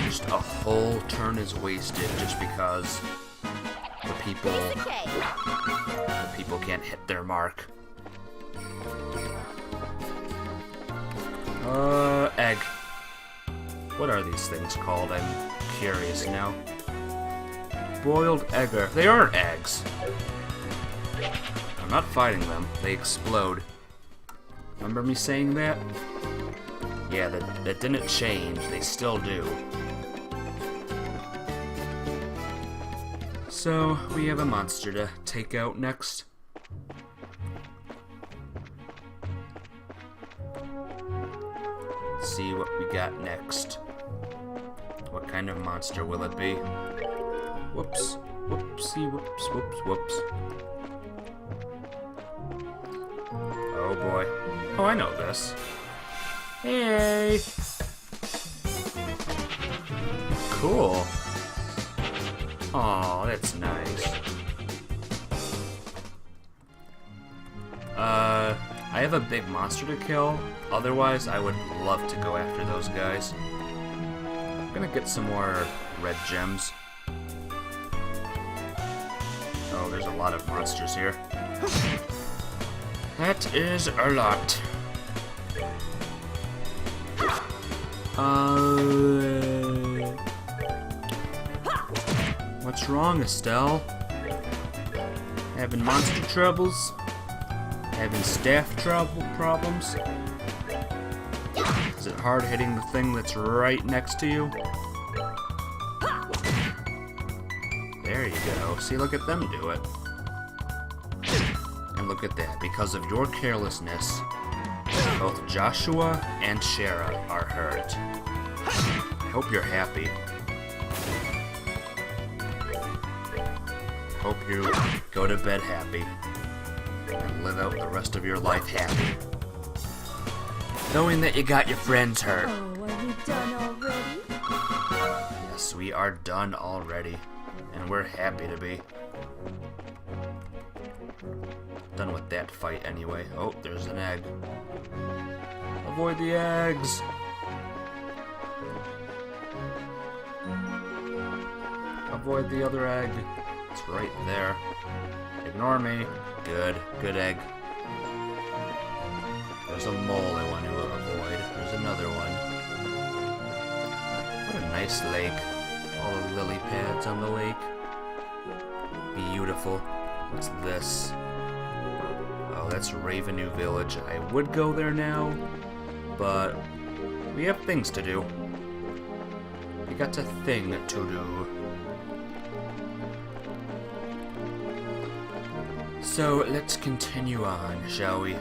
Just a whole turn is wasted just because the people can't hit their mark. Egg. What are these things called? I'm curious now. Boiled egger. They aren't eggs. I'm not fighting them. They explode. Remember me saying that? Yeah, that didn't change. They still do. So, we have a monster to take out next. Let's see what we got next. What kind of monster will it be? Whoops. Whoopsie, whoops, whoops, whoops. Oh boy. Oh, I know this. Hey! Cool. Aw, that's nice. I have a big monster to kill. Otherwise, I would love to go after those guys. I'm gonna get some more red gems. Oh, there's a lot of monsters here. That is a lot. What's wrong, Estelle? Having monster troubles? Having staff problems? Is it hard hitting the thing that's right next to you? There you go. See, look at them do it. And look at that. Because of your carelessness, both Joshua and Shara are hurt. I hope you're happy. Hope you go to bed happy. And live out the rest of your life happy. Knowing that you got your friends hurt. Oh, are we done already? Yes, we are done already. And we're happy to be. Done with that fight anyway. Oh, there's an egg. Avoid the eggs! Avoid the other egg. It's right there. Ignore me. Good. Good egg. There's a mole I want to avoid. There's another one. What a nice lake. All the lily pads on the lake. Beautiful. What's this? Oh, that's Ravenue Village. I would go there now, but we have things to do. We got a thing to do. So let's continue on, shall we?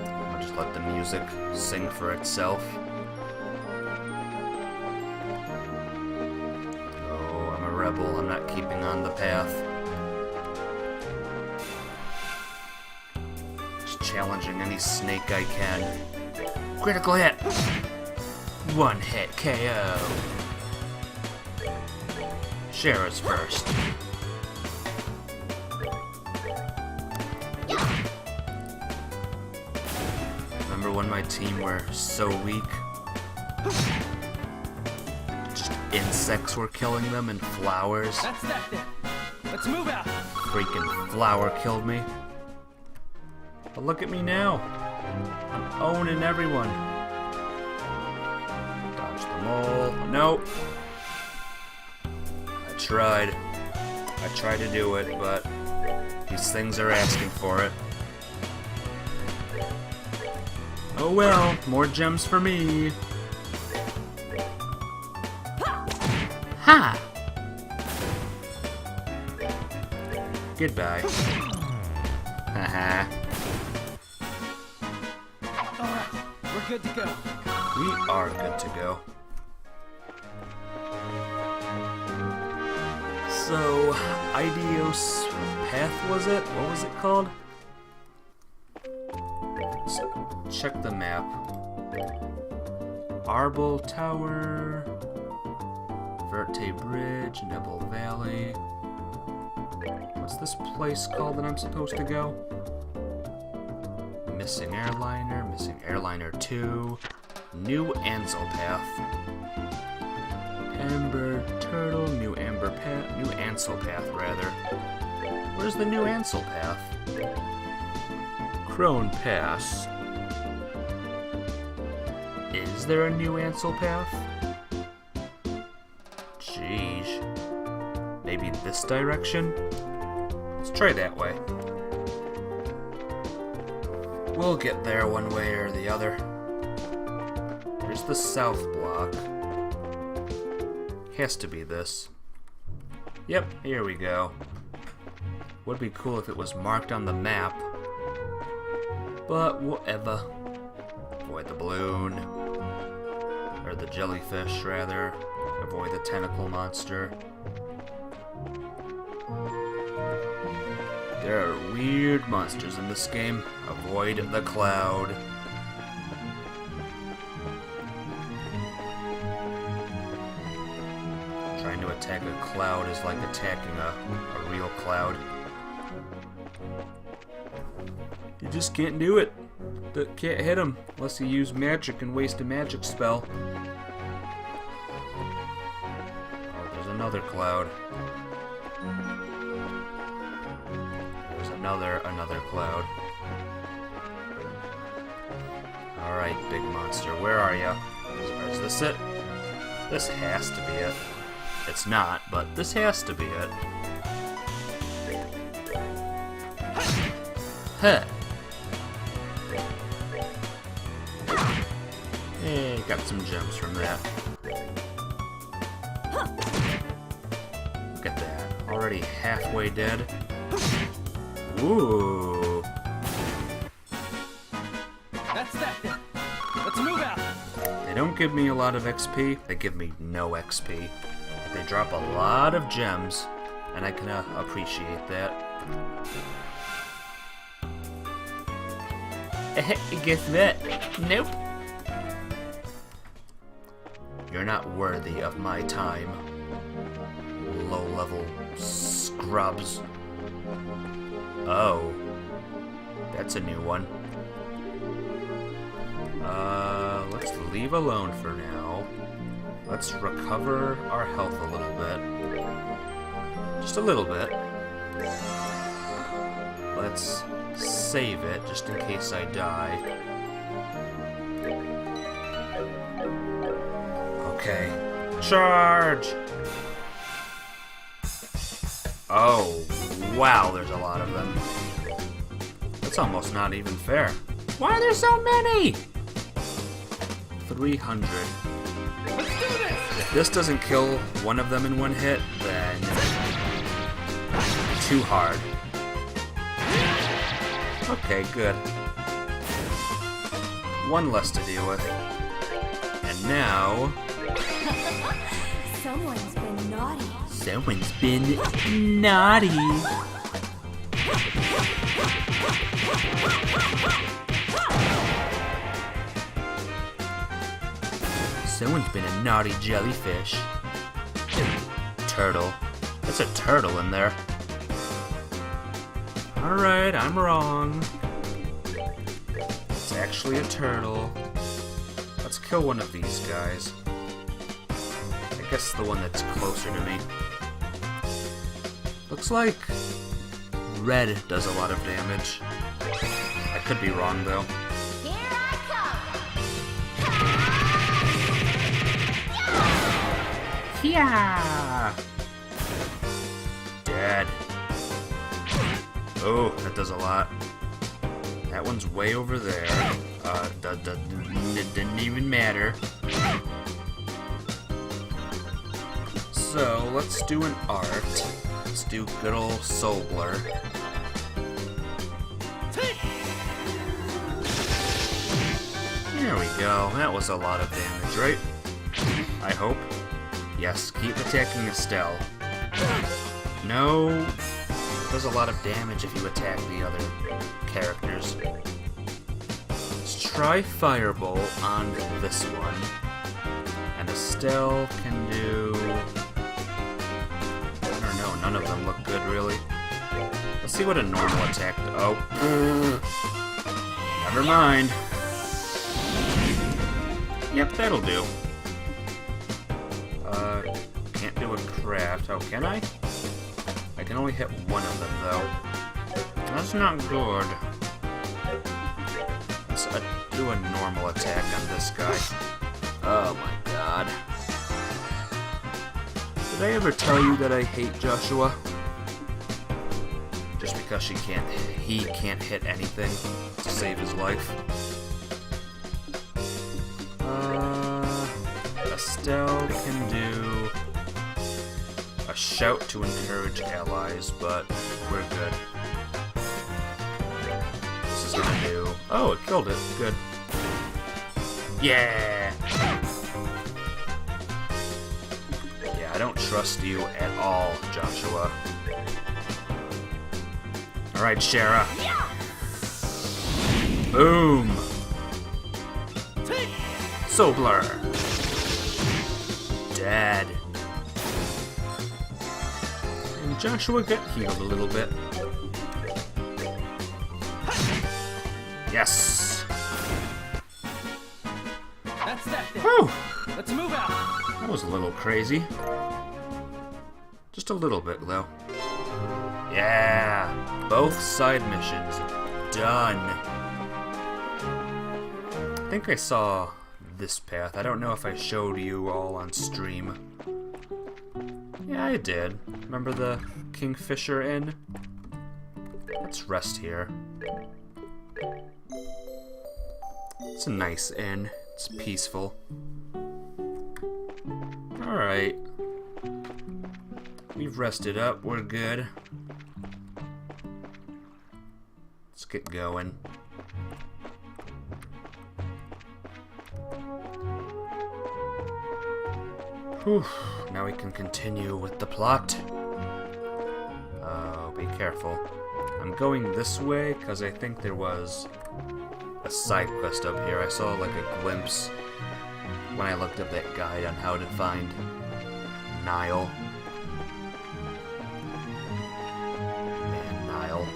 I'll just let the music sing for itself. Oh, I'm a rebel. I'm not keeping on the path. Just challenging any snake I can. Critical hit! One hit KO. Shara's first. Remember when my team were so weak? Just insects were killing them and flowers. That's that then. Let's move out. Freaking flower killed me. But look at me now. I'm owning everyone. Dodge them all. Nope. I tried to do it, but these things are asking for it. Oh well, more gems for me. Ha! Goodbye. Haha. Alright, we're good to go. We are good to go. So, Idios Path was it? What was it called? So, check the map. Amberl Tower, Verte Bridge, Nibble Valley. What's this place called that I'm supposed to go? Missing Airliner 2, New Ansel Path, Amber Turtle, New Ansel Path rather. Where's the New Ansel Path? Crone Pass. Is there a New Ansel Path? Jeez. Maybe this direction? Let's try that way. We'll get there one way or the other. Here's the south block. Has to be this. Yep, here we go. Would be cool if it was marked on the map. But whatever. Avoid the balloon. Or the jellyfish, rather. Avoid the tentacle monster. There are weird monsters in this game. Avoid the cloud. Trying to attack a cloud is like attacking a real cloud. You just can't do it. Can't hit him unless you use magic and waste a magic spell. Oh, there's another cloud. There's another cloud. Alright, big monster, where are ya? Is this it? This has to be it. It's not, but this has to be it. Huh. Hey, got some gems from that. Look at that. Already halfway dead. Ooh. That's that then. Let's move out. They don't give me a lot of XP. They give me no XP. They drop a lot of gems, and I can appreciate that. Guess what? Nope. You're not worthy of my time. Low-level scrubs. Oh. That's a new one. Let's leave alone for now. Let's recover our health a little bit. Just a little bit. Let's save it just in case I die. Okay. Charge! Oh, wow, there's a lot of them. That's almost not even fair. Why are there so many? 300. Let's do this! If this doesn't kill one of them in one hit, then too hard. Okay, good. One less to deal with. And now... Someone's been naughty. Someone's been naughty. Someone's been a naughty jellyfish. Turtle. There's a turtle in there. Alright, I'm wrong. It's actually a turtle. Let's kill one of these guys. I guess the one that's closer to me. Looks like red does a lot of damage. I could be wrong though. Here I come. Yeah. Dead. Oh, that does a lot. That one's way over there. Didn't even matter. So, let's do an art. Let's do good old Soul Blur. There we go. That was a lot of damage, right? I hope. Yes, keep attacking Estelle. No. It does a lot of damage if you attack the other characters. Let's try Fireball on this one. And Estelle can do... I don't know, none of them look good really. Let's see what a normal attack... Oh. Never mind. Yep, that'll do. Can't do a craft. Oh, can I? I can only hit one of them, though. That's not good. Let's do a normal attack on this guy. Oh my god. Did I ever tell you that I hate Joshua? Just because he can't hit anything to save his life. Estelle can do a shout to encourage allies, but we're good. This is gonna do... Oh, it killed it. Good. Yeah! Yeah, I don't trust you at all, Joshua. Alright, Shara. Boom! Soul Blur. Dead. And Joshua got healed a little bit. Yes. That's that thing. Whew. Let's move out. That was a little crazy. Just a little bit, though. Yeah. Both side missions done. I think I saw this path. I don't know if I showed you all on stream. Yeah, I did. Remember the Kingfisher Inn? Let's rest here. It's a nice inn. It's peaceful. Alright. We've rested up. We're good. Let's get going. Whew. Now we can continue with the plot. Oh, be careful. I'm going this way because I think there was a side quest up here. I saw like a glimpse when I looked up that guide on how to find Nile. Man, Nile.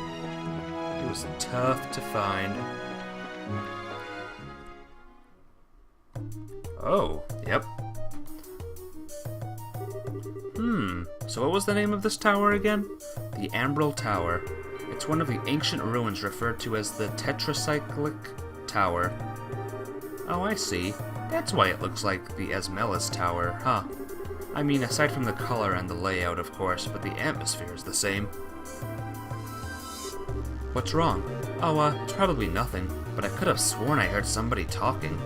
It was tough to find. Oh, yep. So what was the name of this tower again? The Amberl Tower. It's one of the ancient ruins referred to as the Tetracyclic Tower. Oh, I see. That's why it looks like the Esmelis Tower, huh? I mean, aside from the color and the layout, of course, but the atmosphere is the same. What's wrong? Oh, it's probably nothing, but I could have sworn I heard somebody talking.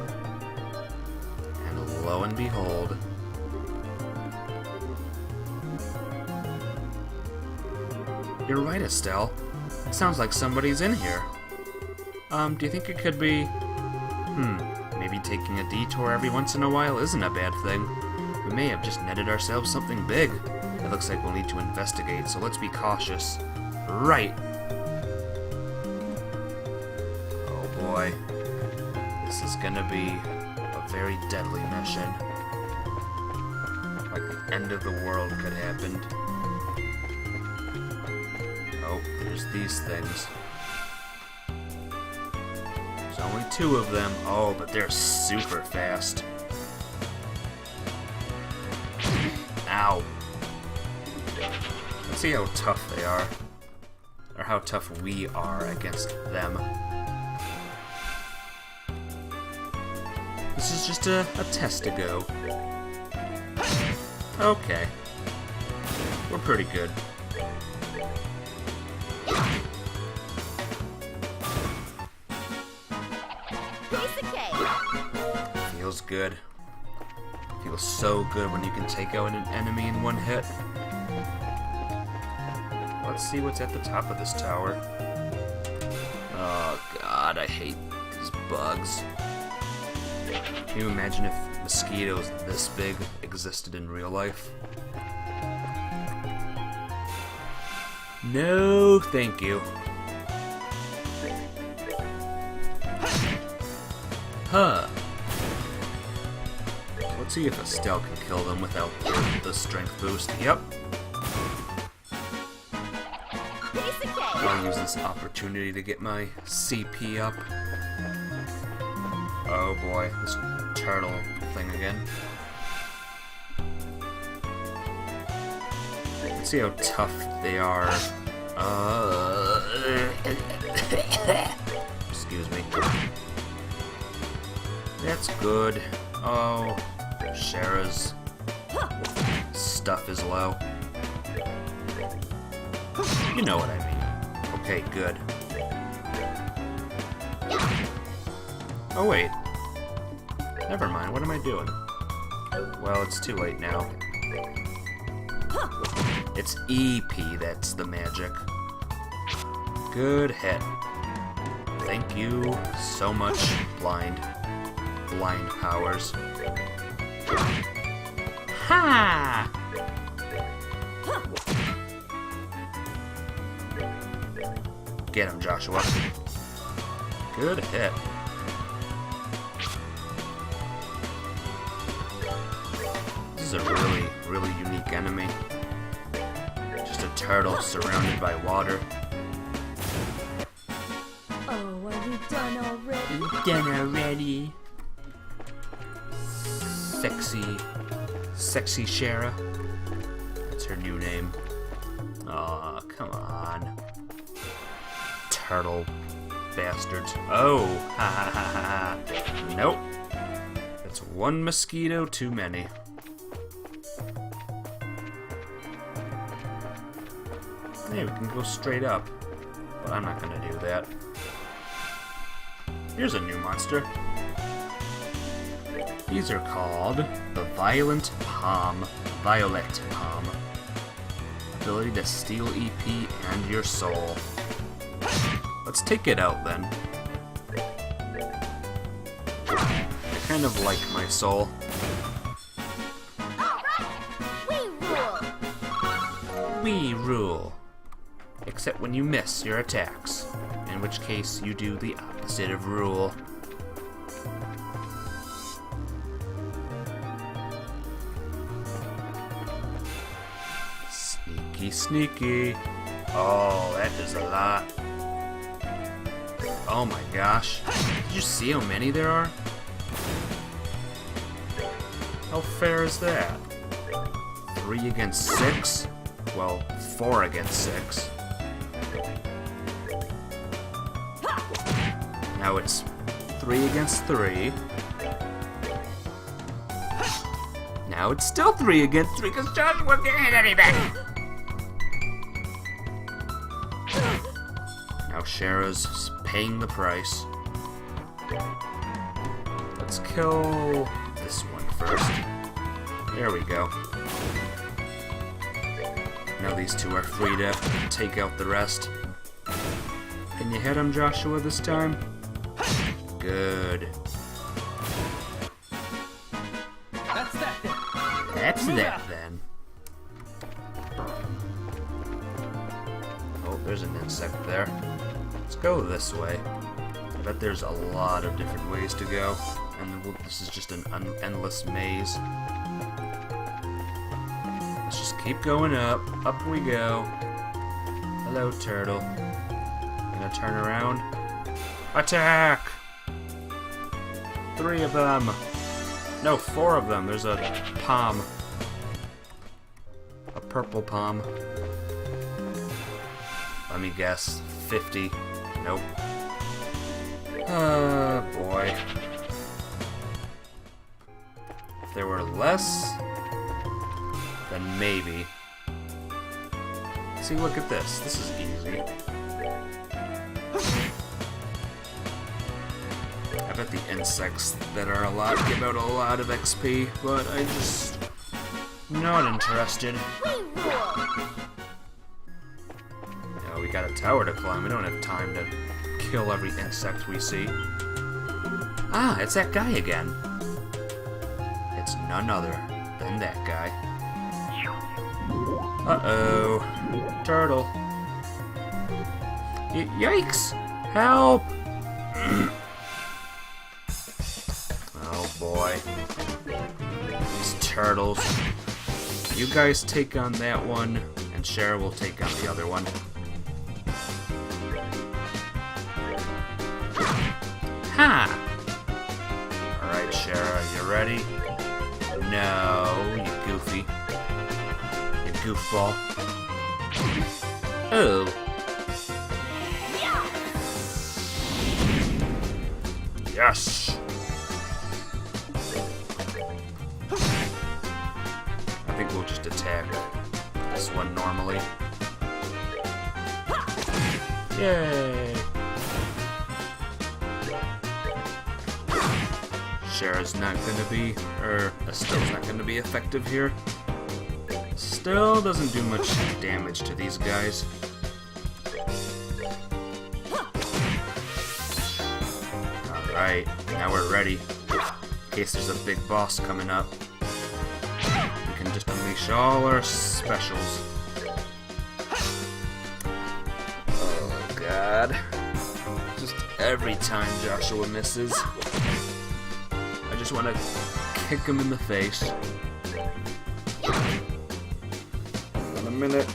And lo and behold... You're right, Estelle. It sounds like somebody's in here. Do you think it could be... maybe taking a detour every once in a while isn't a bad thing. We may have just netted ourselves something big. It looks like we'll need to investigate, so let's be cautious. Right. Oh boy. This is gonna be a very deadly mission. end of the world could happen. Oh, there's these things. There's only 2 of them. Oh, but they're super fast. Ow. Let's see how tough they are. Or how tough we are against them. This is just a test to go. Okay. We're pretty good. Piece of cake. Feels good. Feels so good when you can take out an enemy in one hit. Let's see what's at the top of this tower. Oh god, I hate these bugs. Can you imagine if mosquitoes this big existed in real life? No, thank you. Huh. Let's see if Estelle can kill them without the strength boost. Yep. Piece of cake. I'll use this opportunity to get my CP up. Oh boy, this turtle thing again. Let's see how tough they are. Excuse me. That's good. Oh, Shara's stuff is low. You know what I mean. Okay, good. Oh wait. Never mind, what am I doing? Well, it's too late now. It's EP that's the magic. Good hit. Thank you so much, blind powers. Ha! Get him, Joshua. Good hit. This is a really unique enemy. Just a turtle surrounded by water. Oh, are we done already? Done already. Sexy Shara. That's her new name. Aw, come on. Turtle bastards. Oh, ha ha ha ha ha. Nope. That's one mosquito too many. Hey, we can go straight up. But I'm not gonna do that. Here's a new monster. These are called the Violet Palm. Ability to steal EP and your soul. Let's take it out then. I kind of like my soul. Alright, we rule. We rule. Except when you miss your attacks, in which case you do the opposite of rule. Sneaky. Oh, that is a lot. Oh my gosh. Did you see how many there are? How fair is that? 3 against 6? Well, 4 against 6. Now it's 3 against 3. Now it's still 3 against 3 because Joshua can't hit anybody. Now Shara's paying the price. Let's kill this one first. There we go. Now these two are free to take out the rest. Can you hit him, Joshua, this time? Good. That's that then. That's Move that out. then. Oh, there's an insect there. Let's go this way. I bet there's a lot of different ways to go, and this is just an endless maze. keep going up. Up we go. Hello, turtle. Gonna turn around. Attack! 3 of them. No, 4 of them. There's a palm. A purple palm. Let me guess. 50. Nope. Oh, boy. If there were less, then maybe. See, look at this. This is easy. I bet the insects that are a lot give out a lot of XP, but I just not interested. We rule. Yeah, we got a tower to climb. We don't have time to kill every insect we see. Ah, it's that guy again. It's none other than that guy. Uh-oh. Turtle. Yikes! Help! Oh boy. These turtles. You guys take on that one, and Shara will take on the other one. Ha! Alright, Shara, you ready? No, you goofy. You goofball. Oh. Yes! I think we'll just attack this one normally. Yay! Shara's not gonna be, Estelle's not gonna be effective here. Still doesn't do much damage to these guys. Alright, now we're ready. In case there's a big boss coming up. We can just unleash all our specials. Oh god. Just every time Joshua misses, I just want to kick him in the face. In a minute.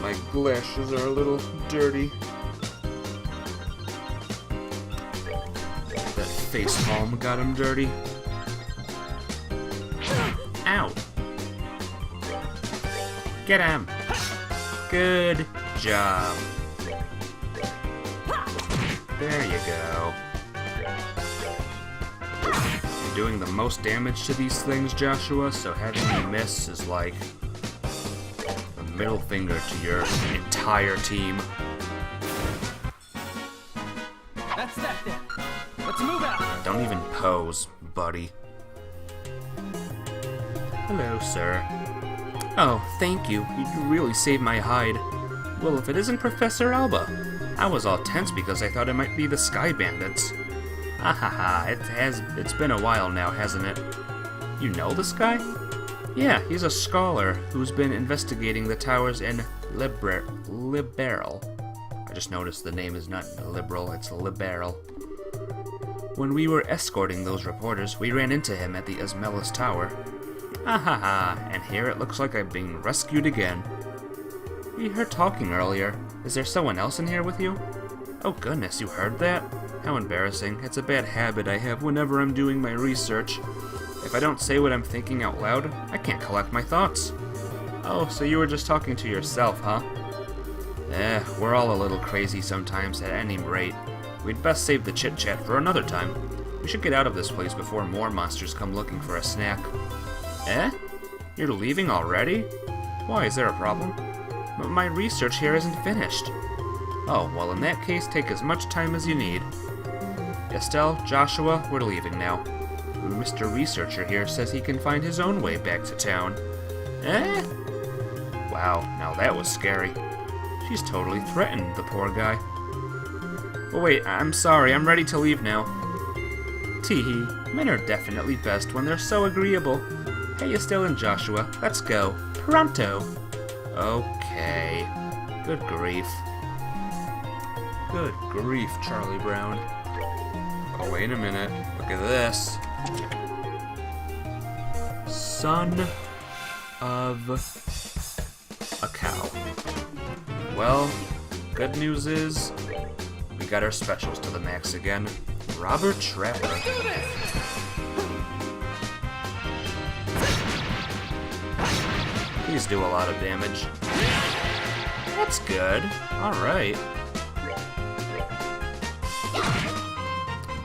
My glasses are a little dirty. That face palm got him dirty. Ow! Get him! Good job. There you go. You're doing the most damage to these things, Joshua, so having you miss is like the middle finger to your entire team. That's that then. Let's move out. Don't even pose, buddy. Hello, sir. Oh, thank you. You really saved my hide. Well, if it isn't Professor Alba. I was all tense because I thought it might be the Sky Bandits. Ahaha, it's been a while now, hasn't it? You know this guy? Yeah, he's a scholar who's been investigating the towers in Liberal. I just noticed the name is not liberal, it's Liberal. When we were escorting those reporters, we ran into him at the Asmelis Tower. Ahaha, and here it looks like I'm being rescued again. We heard talking earlier. Is there someone else in here with you? Oh goodness, you heard that? How embarrassing. It's a bad habit I have whenever I'm doing my research. If I don't say what I'm thinking out loud, I can't collect my thoughts. Oh, so you were just talking to yourself, huh? We're all a little crazy sometimes at any rate. We'd best save the chit-chat for another time. We should get out of this place before more monsters come looking for a snack. You're leaving already? Why, is there a problem? But my research here isn't finished. Oh, well in that case, take as much time as you need. Estelle, Joshua, we're leaving now. Mr. Researcher here says he can find his own way back to town. Wow, now that was scary. She's totally threatened, the poor guy. Oh wait, I'm sorry, I'm ready to leave now. Teehee, men are definitely best when they're so agreeable. Hey Estelle and Joshua, let's go. Pronto! Okay. Good grief. Good grief, Charlie Brown. Oh, wait a minute. Look at this. Sun of a cow. Well, good news is we got our specials to the max again. Robert Trapper. These do a lot of damage. That's good. Alright.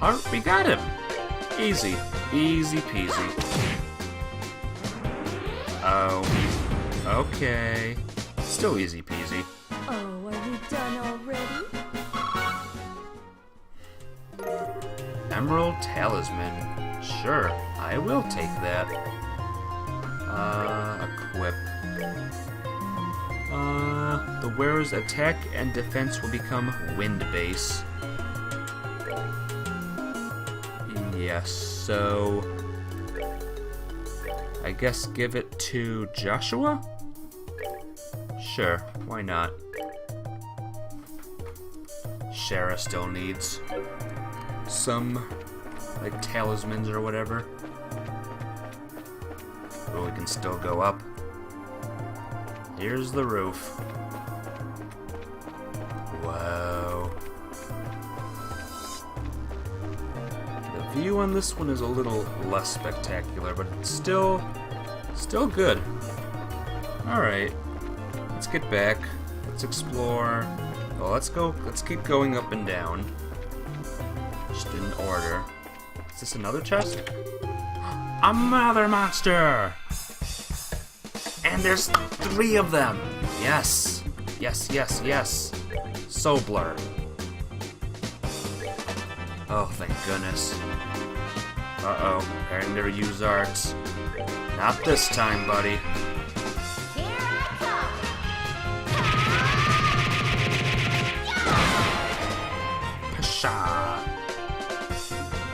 Alright, we got him. Easy. Easy peasy. Oh. Okay. Still easy peasy. Oh, are we done already? Emerald Talisman. Sure, I will take that. Equip. The wearer's attack and defense will become wind base. Yes, so I guess give it to Joshua? Sure, why not? Shara still needs some, like, talismans or whatever. But we can still go up. Here's the roof. Whoa. The view on this one is a little less spectacular, but it's still good. Alright. Let's get back. Let's explore. Well, let's keep going up and down. Just in order. Is this another chest? A mother monster! And there's 3 of them! Yes! Yes, yes, yes! Sobler. Oh, thank goodness. Uh-oh, preparing to use arts. Not this time, buddy. Here I come! Pshaw.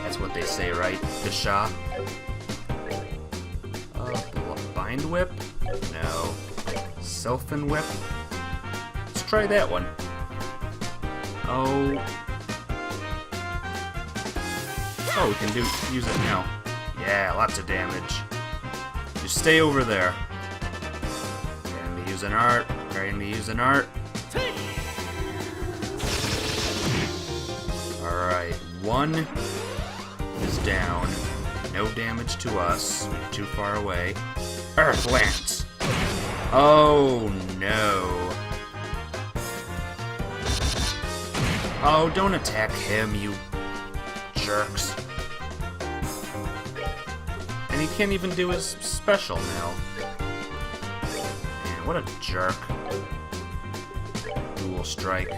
That's what they say, right? Pshaw. Bind whip? No. Sylphin whip? Let's try that one. Oh. Oh, we can use it now. Yeah, lots of damage. Just stay over there. Preparing to use an art. Preparing to use an art. Alright, 1 is down. No damage to us. We're too far away. Earth Lance! Oh no. Oh, don't attack him, you jerks. And he can't even do his special now. Man, what a jerk. Dual strike.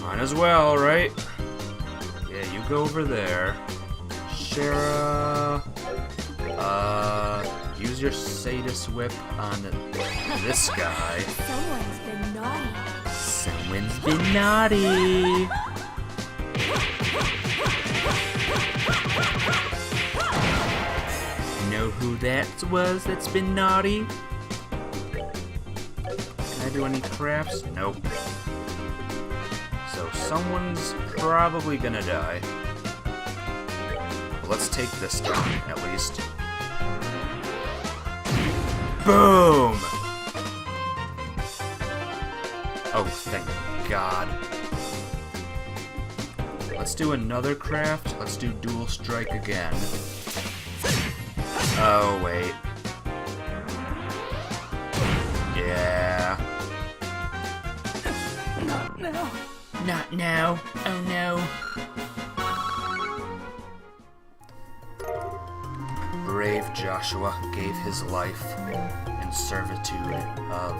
Might as well, right? Yeah, you go over there. Shara, use your Sadist whip on this guy. Someone's been naughty. Someone's been naughty. Know who that was that's been naughty? Can I do any crafts? Nope. So someone's probably gonna die. Let's take this down, at least. Boom! Oh, thank God. Let's do another craft. Let's do dual strike again. Oh, wait. Yeah. Not now. Not now. Oh, no. Brave Joshua gave his life in servitude of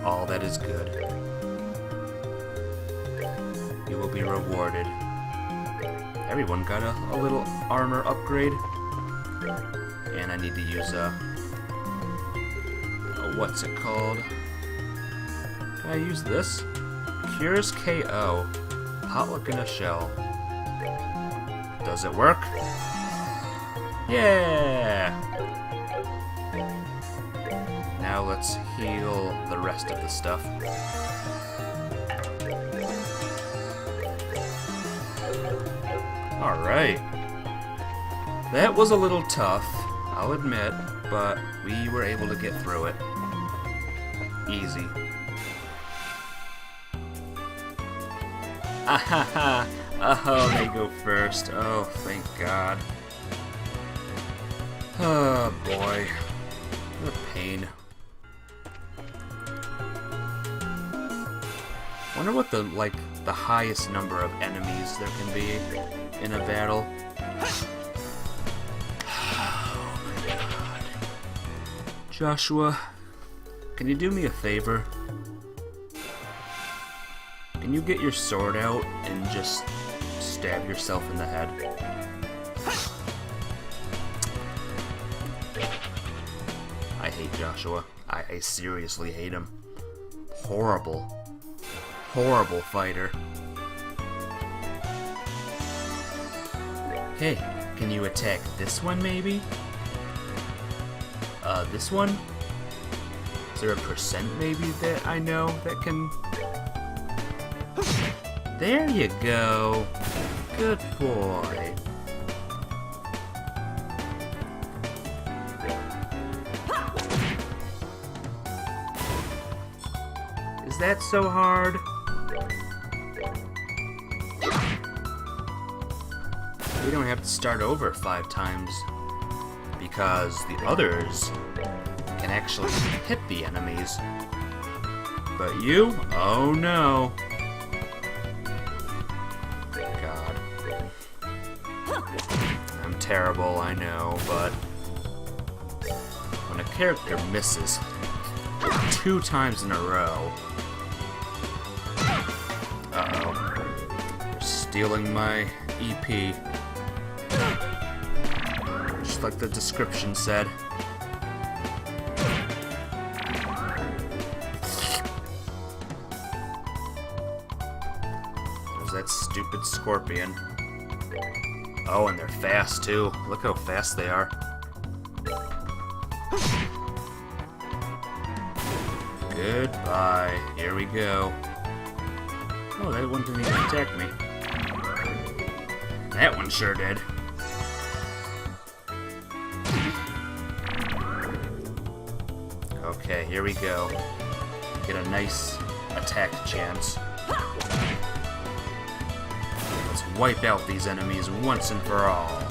all that is good. You will be rewarded. Everyone got a little armor upgrade. And I need to use what's it called? Can I use this? Cures KO. Potluck in a shell. Does it work? Yeah! Now let's heal the rest of the stuff. Alright. That was a little tough, I'll admit, but we were able to get through it. Easy. Ahaha! Oh, they go first. Oh, thank God. Oh, boy. What a pain. Wonder what the highest number of enemies there can be in a battle. Oh my God. Joshua, can you do me a favor? Can you get your sword out and just stab yourself in the head? I hate Joshua. I seriously hate him. Horrible. Horrible fighter. Hey, can you attack this one maybe? This one? Is there a percent maybe that I know that can... There you go. Good boy. Is that so hard? We don't have to start over 5 times because the others can actually hit the enemies. But you? Oh no. God. I'm terrible, I know, but when a character misses 2 times in a row... Uh-oh. They're stealing my EP. Just like the description said. There's that stupid scorpion. Oh, and they're fast too. Look how fast they are. Goodbye. Here we go. Oh, that one didn't even attack me. That one sure did. Okay, here we go. Get a nice attack chance. Let's wipe out these enemies once and for all.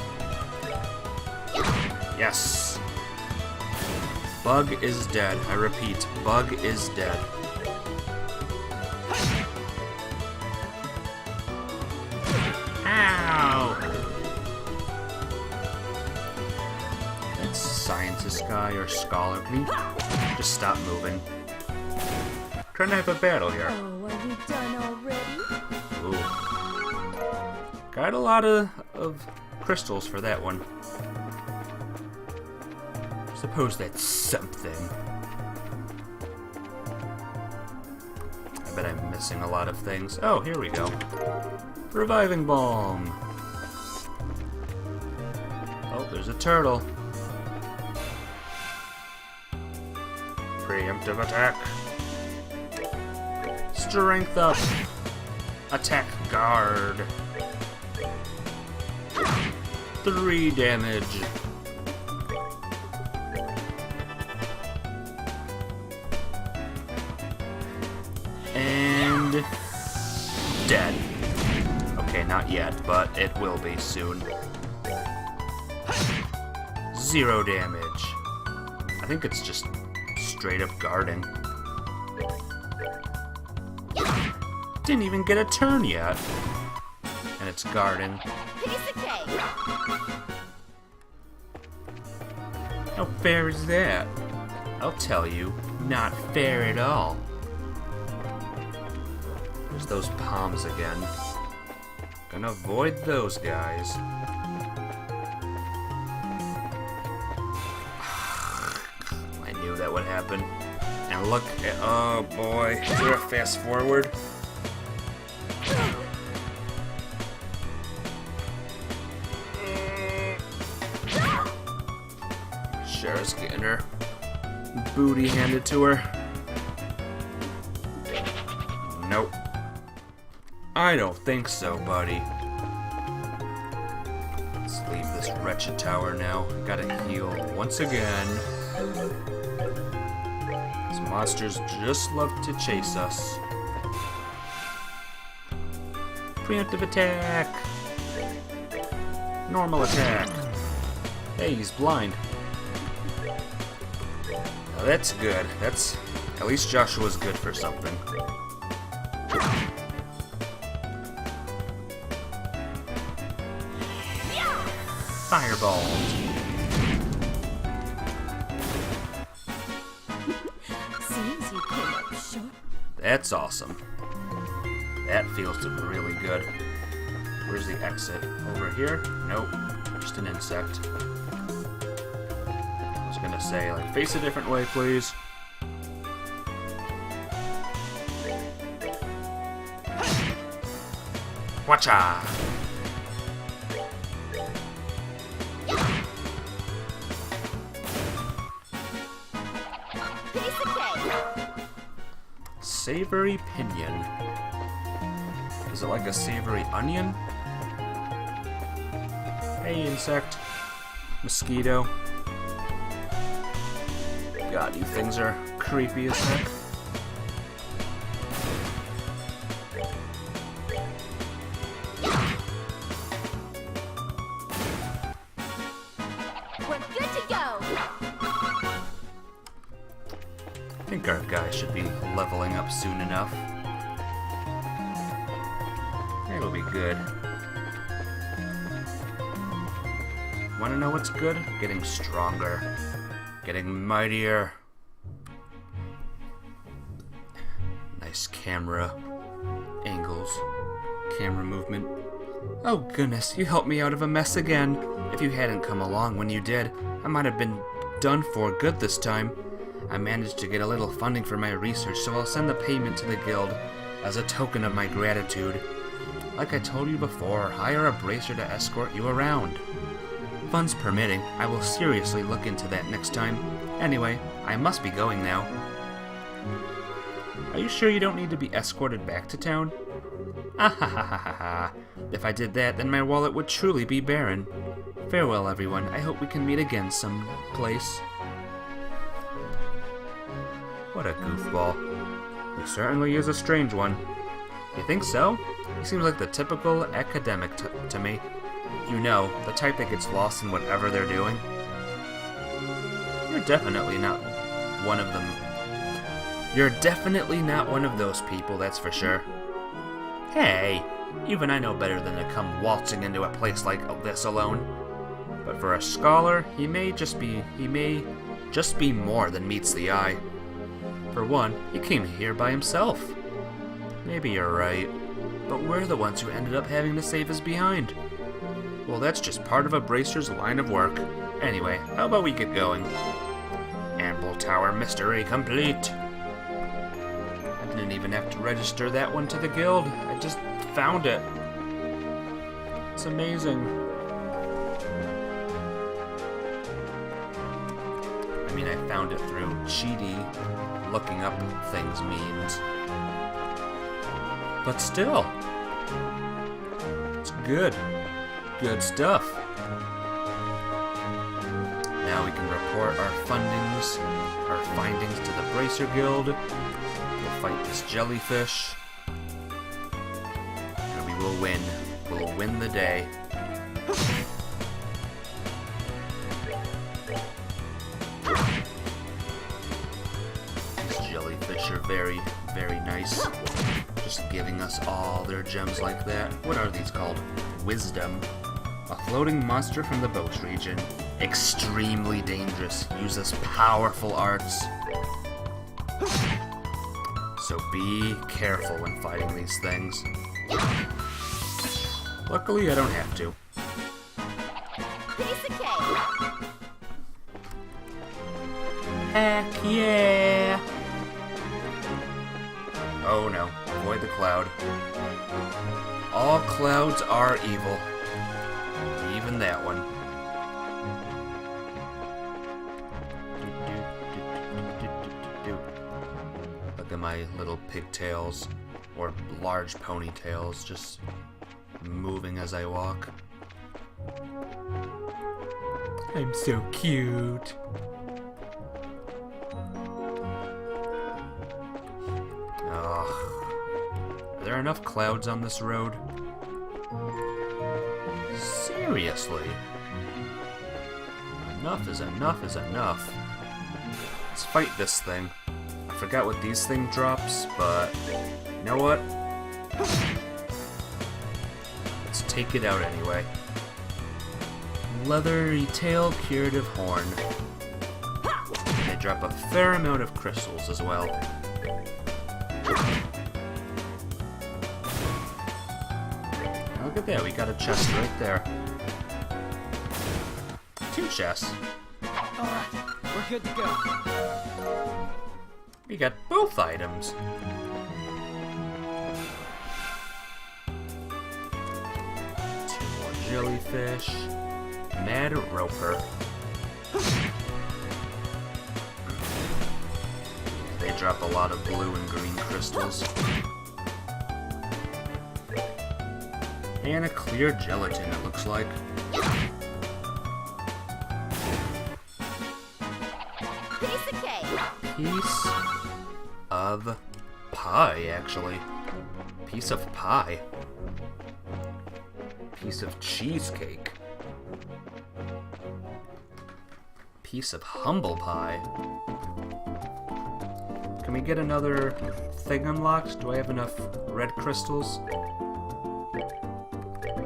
Yes! Bug is dead. I repeat, Bug is dead. Ow! That scientist guy or scholar, can you just stop moving? I'm trying to have a battle here. Oh, are we done already? Ooh. Got a lot of crystals for that one. Suppose that's something. I bet I'm missing a lot of things. Oh, here we go. Reviving Balm. Oh, there's a turtle. Preemptive attack. Strength up. Attack guard. 3 damage. And dead. Okay, not yet, but it will be soon. 0 damage. I think it's just straight up guarding. Didn't even get a turn yet. And it's guarding. Piece of cake. How fair is that? I'll tell you, not fair at all. There's those palms again. Gonna avoid those guys. I knew that would happen. And look at, oh boy, is there a fast forward? Cher's getting her booty handed to her. Nope. I don't think so, buddy. Let's leave this wretched tower now. Gotta heal once again. These monsters just love to chase us. Preemptive attack! Normal attack! Hey, he's blind. Now that's good. That's... At least Joshua's good for something. Fireballs! Seems you came up short. That's awesome. That feels really good. Where's the exit? Over here? Nope. Just an insect. I was gonna say, like, face a different way, please. Watcha! Piece of cake. Savory pinion. Is it like a savory onion? Hey, insect. Mosquito. God, you things are creepy as heck. We're good to go. I think our guy should be leveling up soon enough. It'll be good. Wanna know what's good? Getting stronger. Getting mightier. Nice camera angles. Camera movement. Oh goodness, you helped me out of a mess again. If you hadn't come along when you did, I might have been done for good this time. I managed to get a little funding for my research, so I'll send the payment to the guild as a token of my gratitude. Like I told you before, hire a bracer to escort you around. Funds permitting, I will seriously look into that next time. Anyway, I must be going now. Are you sure you don't need to be escorted back to town? Ah ha ha ha ha ha. If I did that, then my wallet would truly be barren. Farewell, everyone. I hope we can meet again some place. What a goofball. He certainly is a strange one. You think so? He seems like the typical academic to me. You know, the type that gets lost in whatever they're doing. You're definitely not one of them. You're definitely not one of those people, that's for sure. Hey, even I know better than to come waltzing into a place like this alone. But for a scholar, he may just be more than meets the eye. For one, he came here by himself. Maybe you're right, but we're the ones who ended up having to save his behind. Well, that's just part of a bracer's line of work. Anyway, how about we get going? Amberl Tower mystery complete. I didn't even have to register that one to the guild. I just found it. It's amazing. I mean, I found it through Cheaty looking up things memes. But still, it's good. Good stuff. Now we can report our findings to the Bracer Guild. We'll fight this jellyfish. And we will win. We'll win the day. These jellyfish are very, very nice. Just giving us all their gems like that. What are these called? Wisdom. A floating monster from the Bosch region. Extremely dangerous. Uses powerful arts. So be careful when fighting these things. Luckily, I don't have to. Piece of cake. Heck yeah! Oh no, avoid the cloud. All clouds are evil. Even that one. Look at my little pigtails, or large ponytails, just moving as I walk. I'm so cute. Ugh. Are there enough clouds on this road? Seriously? Enough is enough is enough. Let's fight this thing. I forgot what these thing drops, but you know what? Let's take it out anyway. Leathery tail, curative horn. And they drop a fair amount of crystals as well. Look at that, we got a chest right there. 2 chests. Alright, we're good to go. We got both items. 2 more jellyfish. Mad roper. They drop a lot of blue and green crystals. And a clear gelatin, it looks like. Piece of cake. Piece of pie, actually. Piece of pie. Piece of cheesecake. Piece of humble pie. Can we get another thing unlocked? Do I have enough red crystals?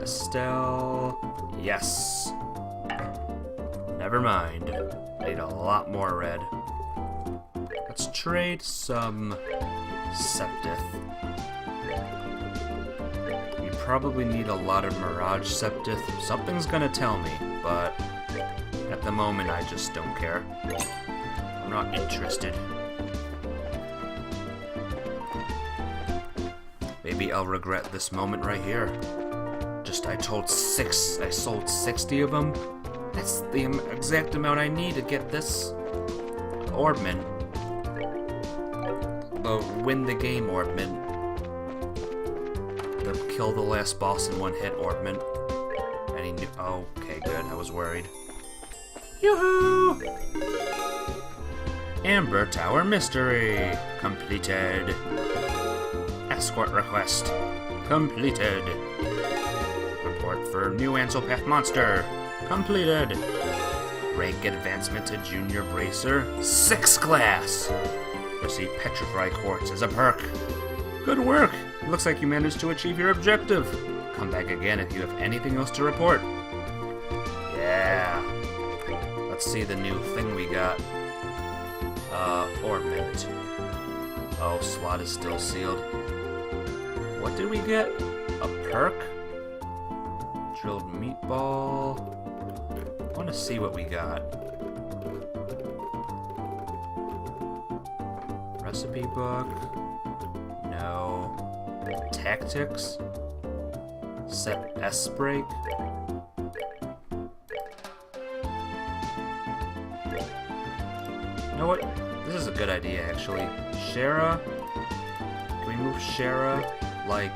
Estelle. Yes. Never mind. I need a lot more red. Let's trade some Septith. We probably need a lot of Mirage Septith. Something's gonna tell me, but at the moment I just don't care. I'm not interested. Maybe I'll regret this moment right here. I sold 60 of them. That's the exact amount I need to get this Orbment. The win the game Orbment. The kill the last boss in one hit Orbment. And he knew. Oh, okay, good. I was worried. Yoo-hoo! Amber Tower Mystery completed. Escort request completed. Report for new Anselpath monster completed. Rank advancement to Junior Bracer 6th class. Receive Petrify Quartz as a perk. Good work. Looks like you managed to achieve your objective. Come back again if you have anything else to report. Yeah. Let's see the new thing we got. Orbment. Oh, slot is still sealed. What did we get? A perk? Drilled meatball. I want to see what we got. Recipe book. No. Tactics. Set S break. You know what? This is a good idea, actually. Shara. Can we move Shara, like,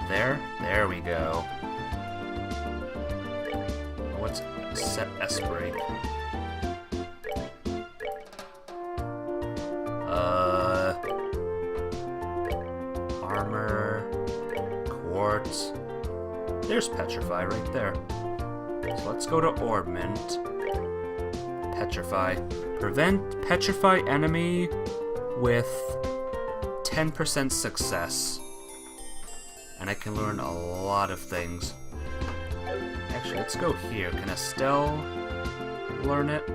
there? There we go. What's set S break? Armor. Quartz. There's Petrify right there. So let's go to Orbment. Petrify. Prevent Petrify enemy with 10% success. And I can learn a lot of things. Actually, let's go here. Can Estelle learn it?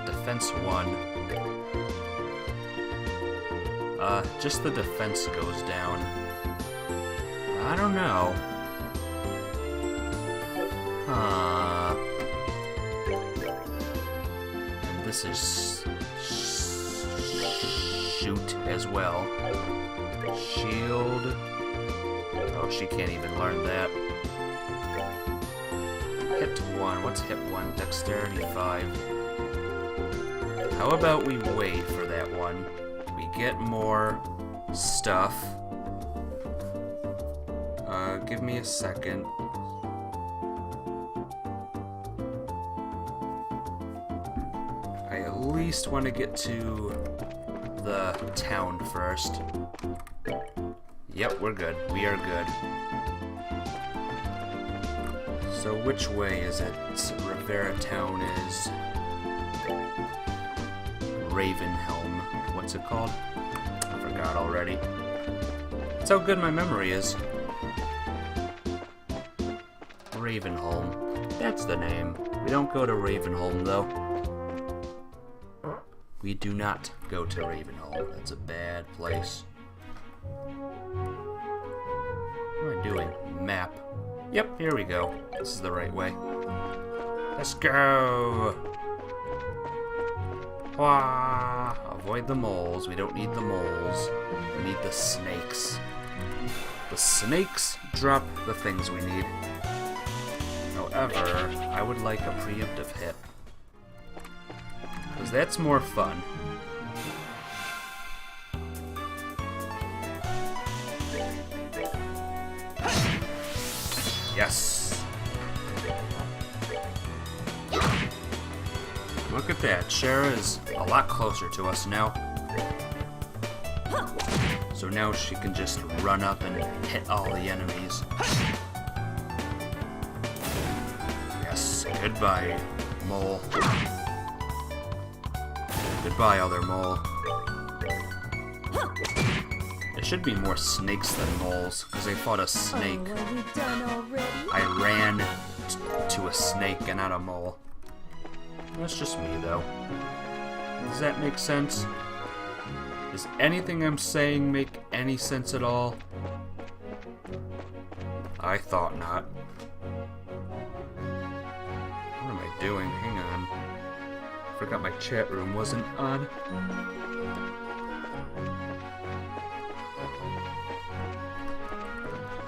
Defense 1. Just the defense goes down. I don't know. Huh. And this is shoot as well. Shield. Oh, she can't even learn that. Hit 1. What's hit 1? Dexterity 5. How about we wait for that one? We get more stuff. Give me a second. least want to get to the town first. Yep, we're good. We are good. So which way is it? Rivera Town is Ravenhelm. What's it called? I forgot already. That's how good my memory is. Ravenholm. That's the name. We don't go to Ravenholm, though. We do not go to Ravenholm. That's a bad place. What am I doing? Map. Yep, here we go. This is the right way. Let's go! Wah! Avoid the moles. We don't need the moles. We need the snakes. The snakes drop the things we need. However, I would like a preemptive hit. Because that's more fun. Yes! Look at that. Shara is a lot closer to us now. So now she can just run up and hit all the enemies. Yes, goodbye, mole. Goodbye, other mole. There should be more snakes than moles, because I fought a snake. Oh, are we done already? I ran to a snake and not a mole. That's just me, though. Does that make sense? Does anything I'm saying make any sense at all? I thought not. What am I doing? Hang on. Forgot my chat room wasn't on.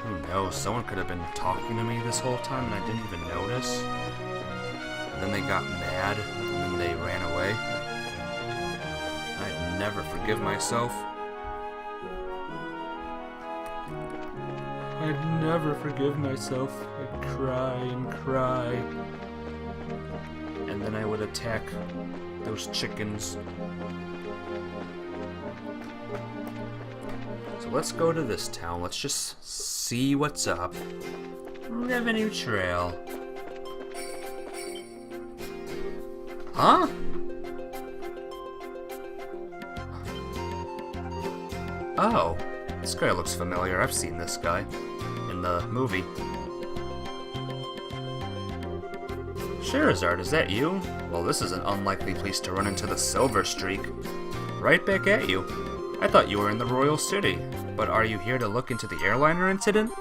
Who knows? Someone could have been talking to me this whole time and I didn't even notice. And then they got mad and then they ran away. I'd never forgive myself. I'd never forgive myself. I'd cry and cry. And then I would attack those chickens. So let's go to this town. Let's just see what's up. Revenue Trail. Huh? Oh, this guy looks familiar. I've seen this guy in the movie. Sherazard, is that you? Well, this is an unlikely place to run into the Silver Streak. Right back at you. I thought you were in the Royal City, but are you here to look into the airliner incident?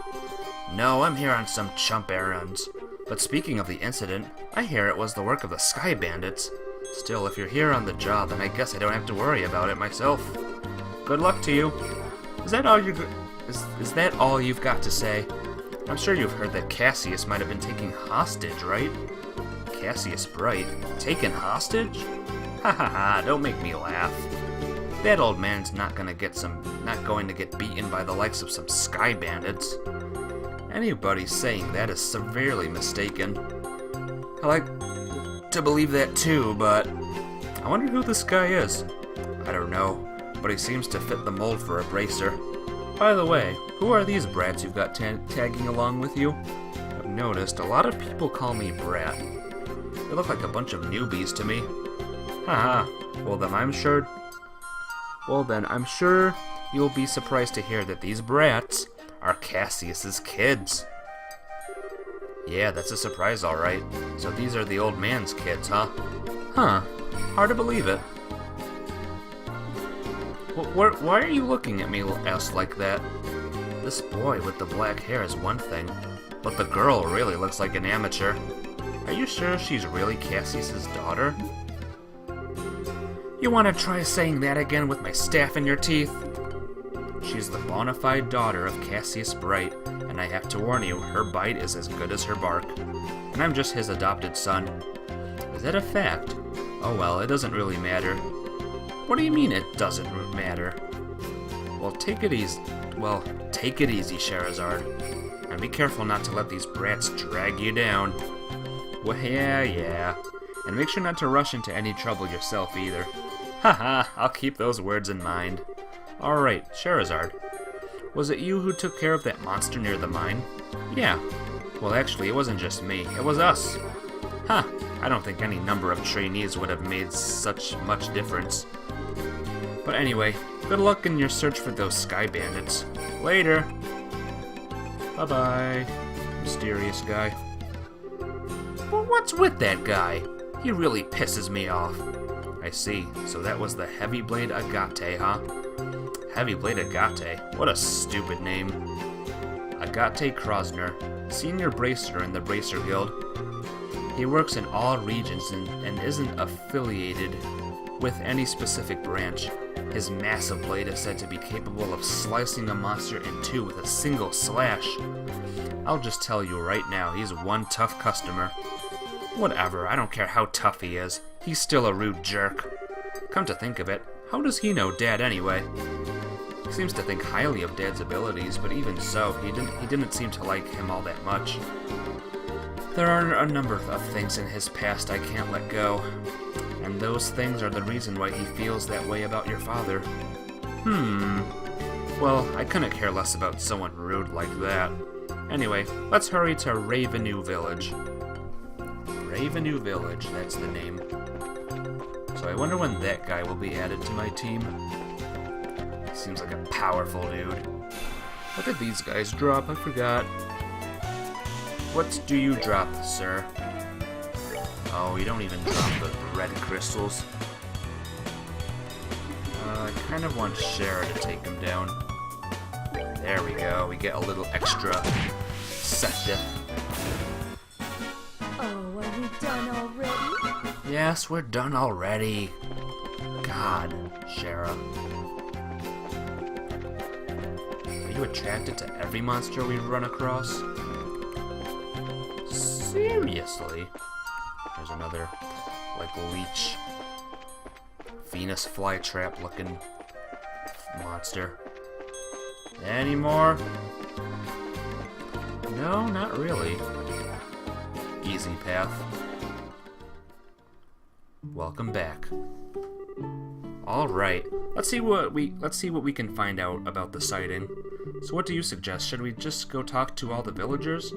No, I'm here on some chump errands. But speaking of the incident, I hear it was the work of the Sky Bandits. Still, if you're here on the job, then I guess I don't have to worry about it myself. Good luck to you. Is that all is that all you've got to say? I'm sure you've heard that Cassius might have been taken hostage, right? Cassius Bright? Taken hostage? Ha ha ha, don't make me laugh. That old man's not going to get beaten by the likes of some Sky Bandits. Anybody saying that is severely mistaken. I like to believe that too, but I wonder who this guy is. I don't know, but he seems to fit the mold for a bracer. By the way, who are these brats you've got tagging along with you? I've noticed a lot of people call me Brat. They look like a bunch of newbies to me. Haha, well then I'm sure you'll be surprised to hear that these brats are Cassius's kids. Yeah, that's a surprise, alright. So these are the old man's kids, huh? Huh, hard to believe it. Why are you looking at me like that? This boy with the black hair is one thing, but the girl really looks like an amateur. Are you sure she's really Cassius's daughter? You want to try saying that again with my staff in your teeth? She's the bona fide daughter of Cassius Bright, and I have to warn you, her bite is as good as her bark. And I'm just his adopted son. Is that a fact? Oh well, it doesn't really matter. What do you mean it doesn't matter? Well, take it easy, Sherazard. And be careful not to let these brats drag you down. Well, yeah. And make sure not to rush into any trouble yourself either. Haha, I'll keep those words in mind. Alright, Scheherazade. Was it you who took care of that monster near the mine? Yeah. Well, actually, it wasn't just me. It was us. Huh. I don't think any number of trainees would have made such much difference. But anyway, good luck in your search for those sky bandits. Later. Bye-bye, mysterious guy. Well, what's with that guy? He really pisses me off. I see. So that was the Heavy Blade Agate, huh? Heavy Blade Agate? What a stupid name. Agate Krosner, senior bracer in the Bracer Guild. He works in all regions and isn't affiliated with any specific branch. His massive blade is said to be capable of slicing a monster in two with a single slash. I'll just tell you right now, he's one tough customer. Whatever, I don't care how tough he is. He's still a rude jerk. Come to think of it, how does he know Dad anyway? He seems to think highly of Dad's abilities, but even so, he didn't seem to like him all that much. There are a number of things in his past I can't let go, and those things are the reason why he feels that way about your father. Well, I couldn't care less about someone rude like that. Anyway, let's hurry to Ravenue Village. Ravenue Village, that's the name. So I wonder when that guy will be added to my team. Seems like a powerful dude. What did these guys drop? I forgot. What do you drop, sir? Oh, you don't even drop the red crystals. I kind of want Shara to take him down. There we go. We get a little extra sector. Oh, are we done already? Yes, we're done already. God, Shara. Are you attracted to every monster we run across? Seriously? There's another, like, leech. Venus flytrap looking monster. Any more? No, not really. Easy path. Welcome back. All right, let's see what we can find out about the sighting. So, what do you suggest? Should we just go talk to all the villagers?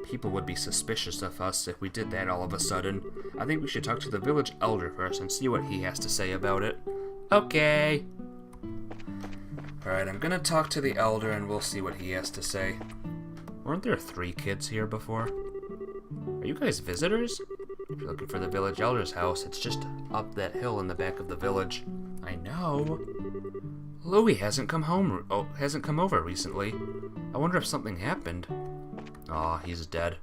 People would be suspicious of us if we did that all of a sudden. I think we should talk to the village elder first and see what he has to say about it. Okay. Alright, I'm gonna talk to the elder and we'll see what he has to say. Weren't there 3 kids here before? Are you guys visitors? If you're looking for the village elder's house, it's just up that hill in the back of the village. I know. Louis hasn't come over recently. I wonder if something happened. Aw, he's dead.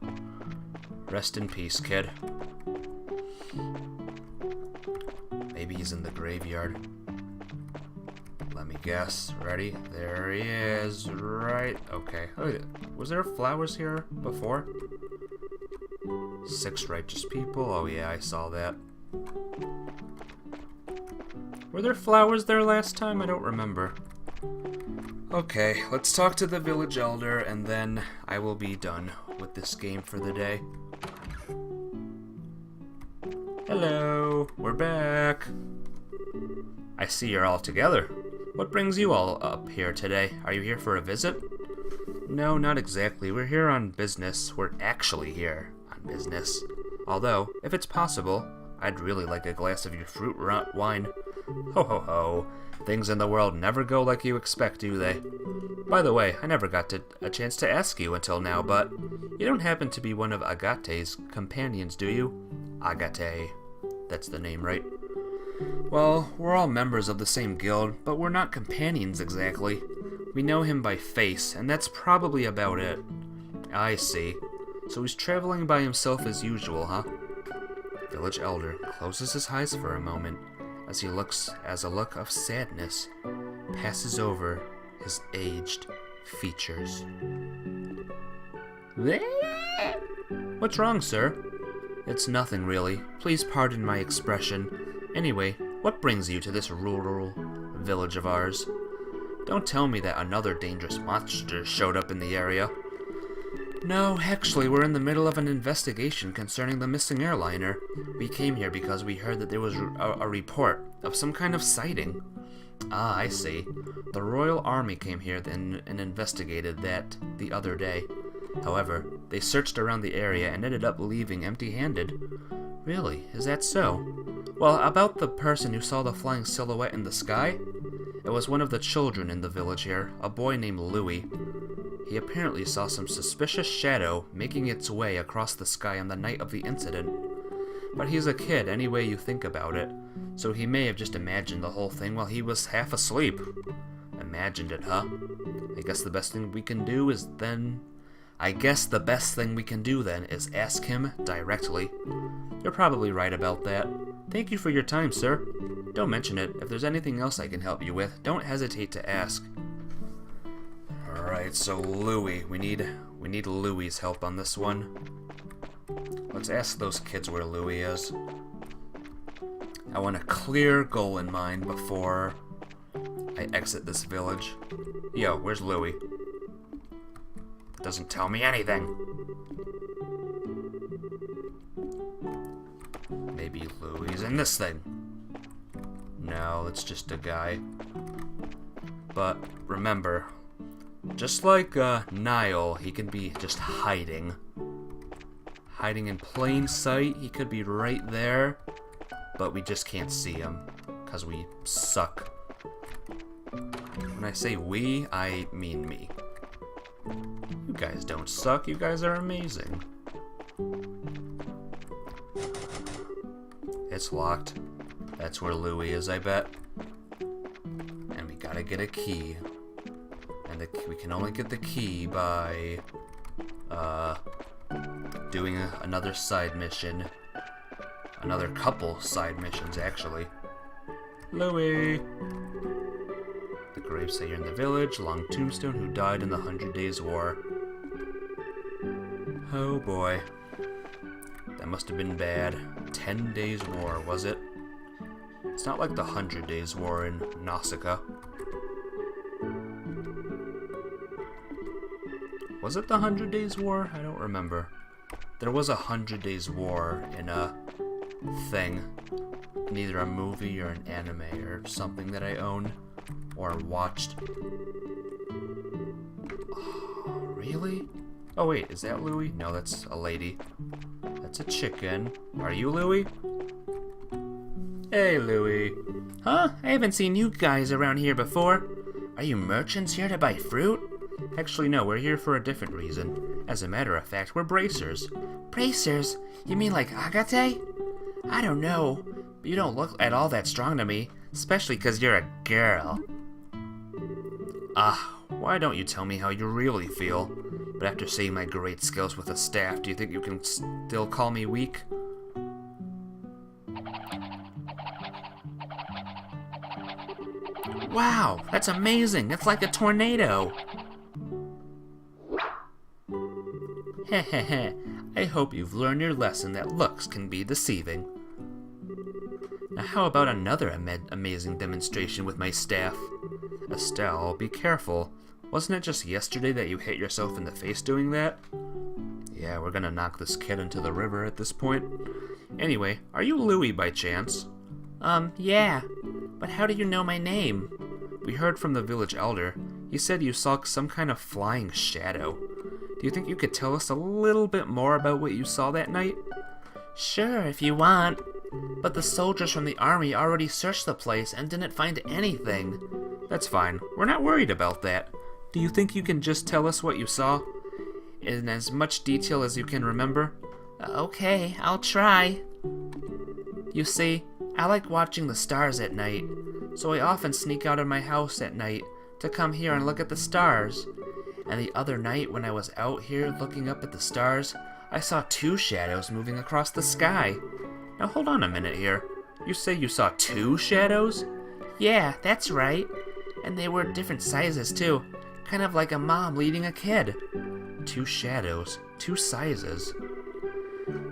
Rest in peace, kid. Maybe he's in the graveyard. Let me guess. Ready? There he is. Right. Okay. Oh, was there flowers here before? 6 righteous people? Oh yeah, I saw that. Were there flowers there last time? I don't remember. Okay, let's talk to the village elder, and then I will be done with this game for the day. Hello, we're back. I see you're all together. What brings you all up here today? Are you here for a visit? No, not exactly. We're here on business. We're actually here on business. Although, if it's possible, I'd really like a glass of your fruit wine. Ho ho ho. Things in the world never go like you expect, do they? By the way, I never got a chance to ask you until now, but you don't happen to be one of Agate's companions, do you? Agate. That's the name, right? Well, we're all members of the same guild, but we're not companions exactly. We know him by face, and that's probably about it. I see. So he's traveling by himself as usual, huh? Village elder closes his eyes for a moment as he looks as a look of sadness passes over his aged features. What's wrong, sir? It's nothing really. Please pardon my expression. Anyway, what brings you to this rural village of ours? Don't tell me that another dangerous monster showed up in the area. No, actually, we're in the middle of an investigation concerning the missing airliner. We came here because we heard that there was a report of some kind of sighting. Ah, I see. The Royal Army came here then and investigated that the other day. However, they searched around the area and ended up leaving empty-handed. Really? Is that so? Well, about the person who saw the flying silhouette in the sky? It was one of the children in the village here, a boy named Louis. He apparently saw some suspicious shadow making its way across the sky on the night of the incident. But he's a kid any way you think about it, so he may have just imagined the whole thing while he was half asleep. Imagined it, huh? I guess the best thing we can do is ask him directly. You're probably right about that. Thank you for your time, sir. Don't mention it. If there's anything else I can help you with, don't hesitate to ask. Alright, so Louis. We need Louis's help on this one. Let's ask those kids where Louis is. I want a clear goal in mind before I exit this village. Yo, where's Louis? Doesn't tell me anything. Maybe Louis in this thing. No, it's just a guy. But remember, just like Niall, he can be just hiding. Hiding in plain sight. He could be right there, but we just can't see him because we suck. When I say we, I mean me. You guys don't suck. You guys are amazing. It's locked. That's where Louis is, I bet. And we gotta get a key. And we can only get the key by doing another side mission. Another couple side missions, actually. Louis! The gravesayers in the village, long tombstone who died in the 100 Days War. Oh boy. That must have been bad. 10 Days War, was it? It's not like the 100 Days War in Nausicaa. Was it the 100 Days War? I don't remember. There was a 100 Days War in a thing. In either a movie or an anime or something that I owned or watched. Oh, really? Oh wait, is that Louis? No, that's a lady. That's a chicken. Are you Louis? Hey, Louis. Huh? I haven't seen you guys around here before. Are you merchants here to buy fruit? Actually, no, we're here for a different reason. As a matter of fact, we're bracers. Bracers? You mean like Agate? I don't know, but you don't look at all that strong to me, especially 'cause you're a girl. Why don't you tell me how you really feel? But after seeing my great skills with a staff, do you think you can still call me weak? Wow, that's amazing. It's like a tornado. Heh. I hope you've learned your lesson that looks can be deceiving. Now how about another amazing demonstration with my staff? Estelle, be careful. Wasn't it just yesterday that you hit yourself in the face doing that? Yeah, we're gonna knock this kid into the river at this point. Anyway, are you Louis by chance? Yeah. But how do you know my name? We heard from the village elder. He said you saw some kind of flying shadow. Do you think you could tell us a little bit more about what you saw that night? Sure, if you want. But the soldiers from the army already searched the place and didn't find anything. That's fine. We're not worried about that. Do you think you can just tell us what you saw? In as much detail as you can remember? Okay, I'll try. You see, I like watching the stars at night, so I often sneak out of my house at night to come here and look at the stars. And the other night when I was out here looking up at the stars, I saw two shadows moving across the sky. Now hold on a minute here. You say you saw two shadows? Yeah, that's right. And they were different sizes too, kind of like a mom leading a kid. Two shadows, two sizes.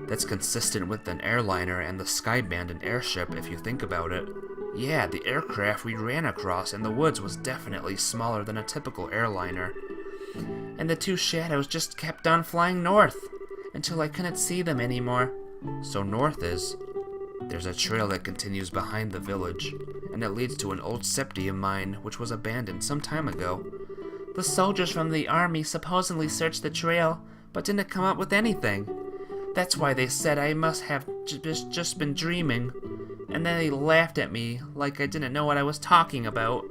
That's consistent with an airliner and the Skybandit airship if you think about it. Yeah, the aircraft we ran across in the woods was definitely smaller than a typical airliner. and the two shadows just kept on flying north until I couldn't see them anymore. So north is... There's a trail that continues behind the village, and it leads to an old septium mine which was abandoned some time ago. The soldiers from the army supposedly searched the trail, but didn't come up with anything. That's why they said I must have just been dreaming. And then they laughed at me like I didn't know what I was talking about.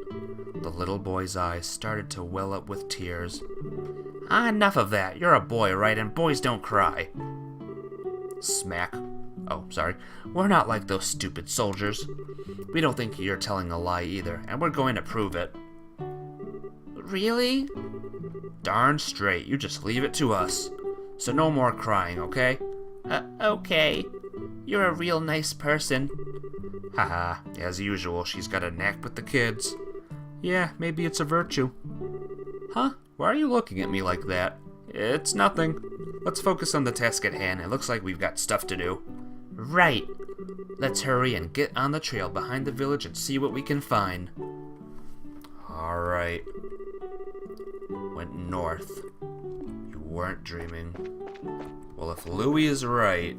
The little boy's eyes started to well up with tears. Enough of that. You're a boy, right? And boys don't cry. Smack. Oh, sorry. We're not like those stupid soldiers. We don't think you're telling a lie either, and we're going to prove it. Really? Darn straight. You just leave it to us. So no more crying, okay? Okay. You're a real nice person. Haha, as usual, she's got a knack with the kids. Yeah, maybe it's a virtue. Huh? Why are you looking at me like that? It's nothing. Let's focus on the task at hand. It looks like we've got stuff to do. Right. Let's hurry and get on the trail behind the village and see what we can find. Alright. Went north. You weren't dreaming. Well, if Louie is right,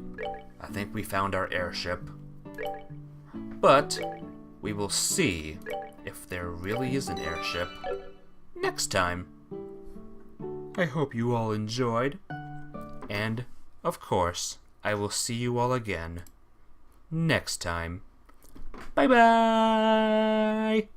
I think we found our airship. But we will see if there really is an airship next time. I hope you all enjoyed. And, of course, I will see you all again next time. Bye-bye!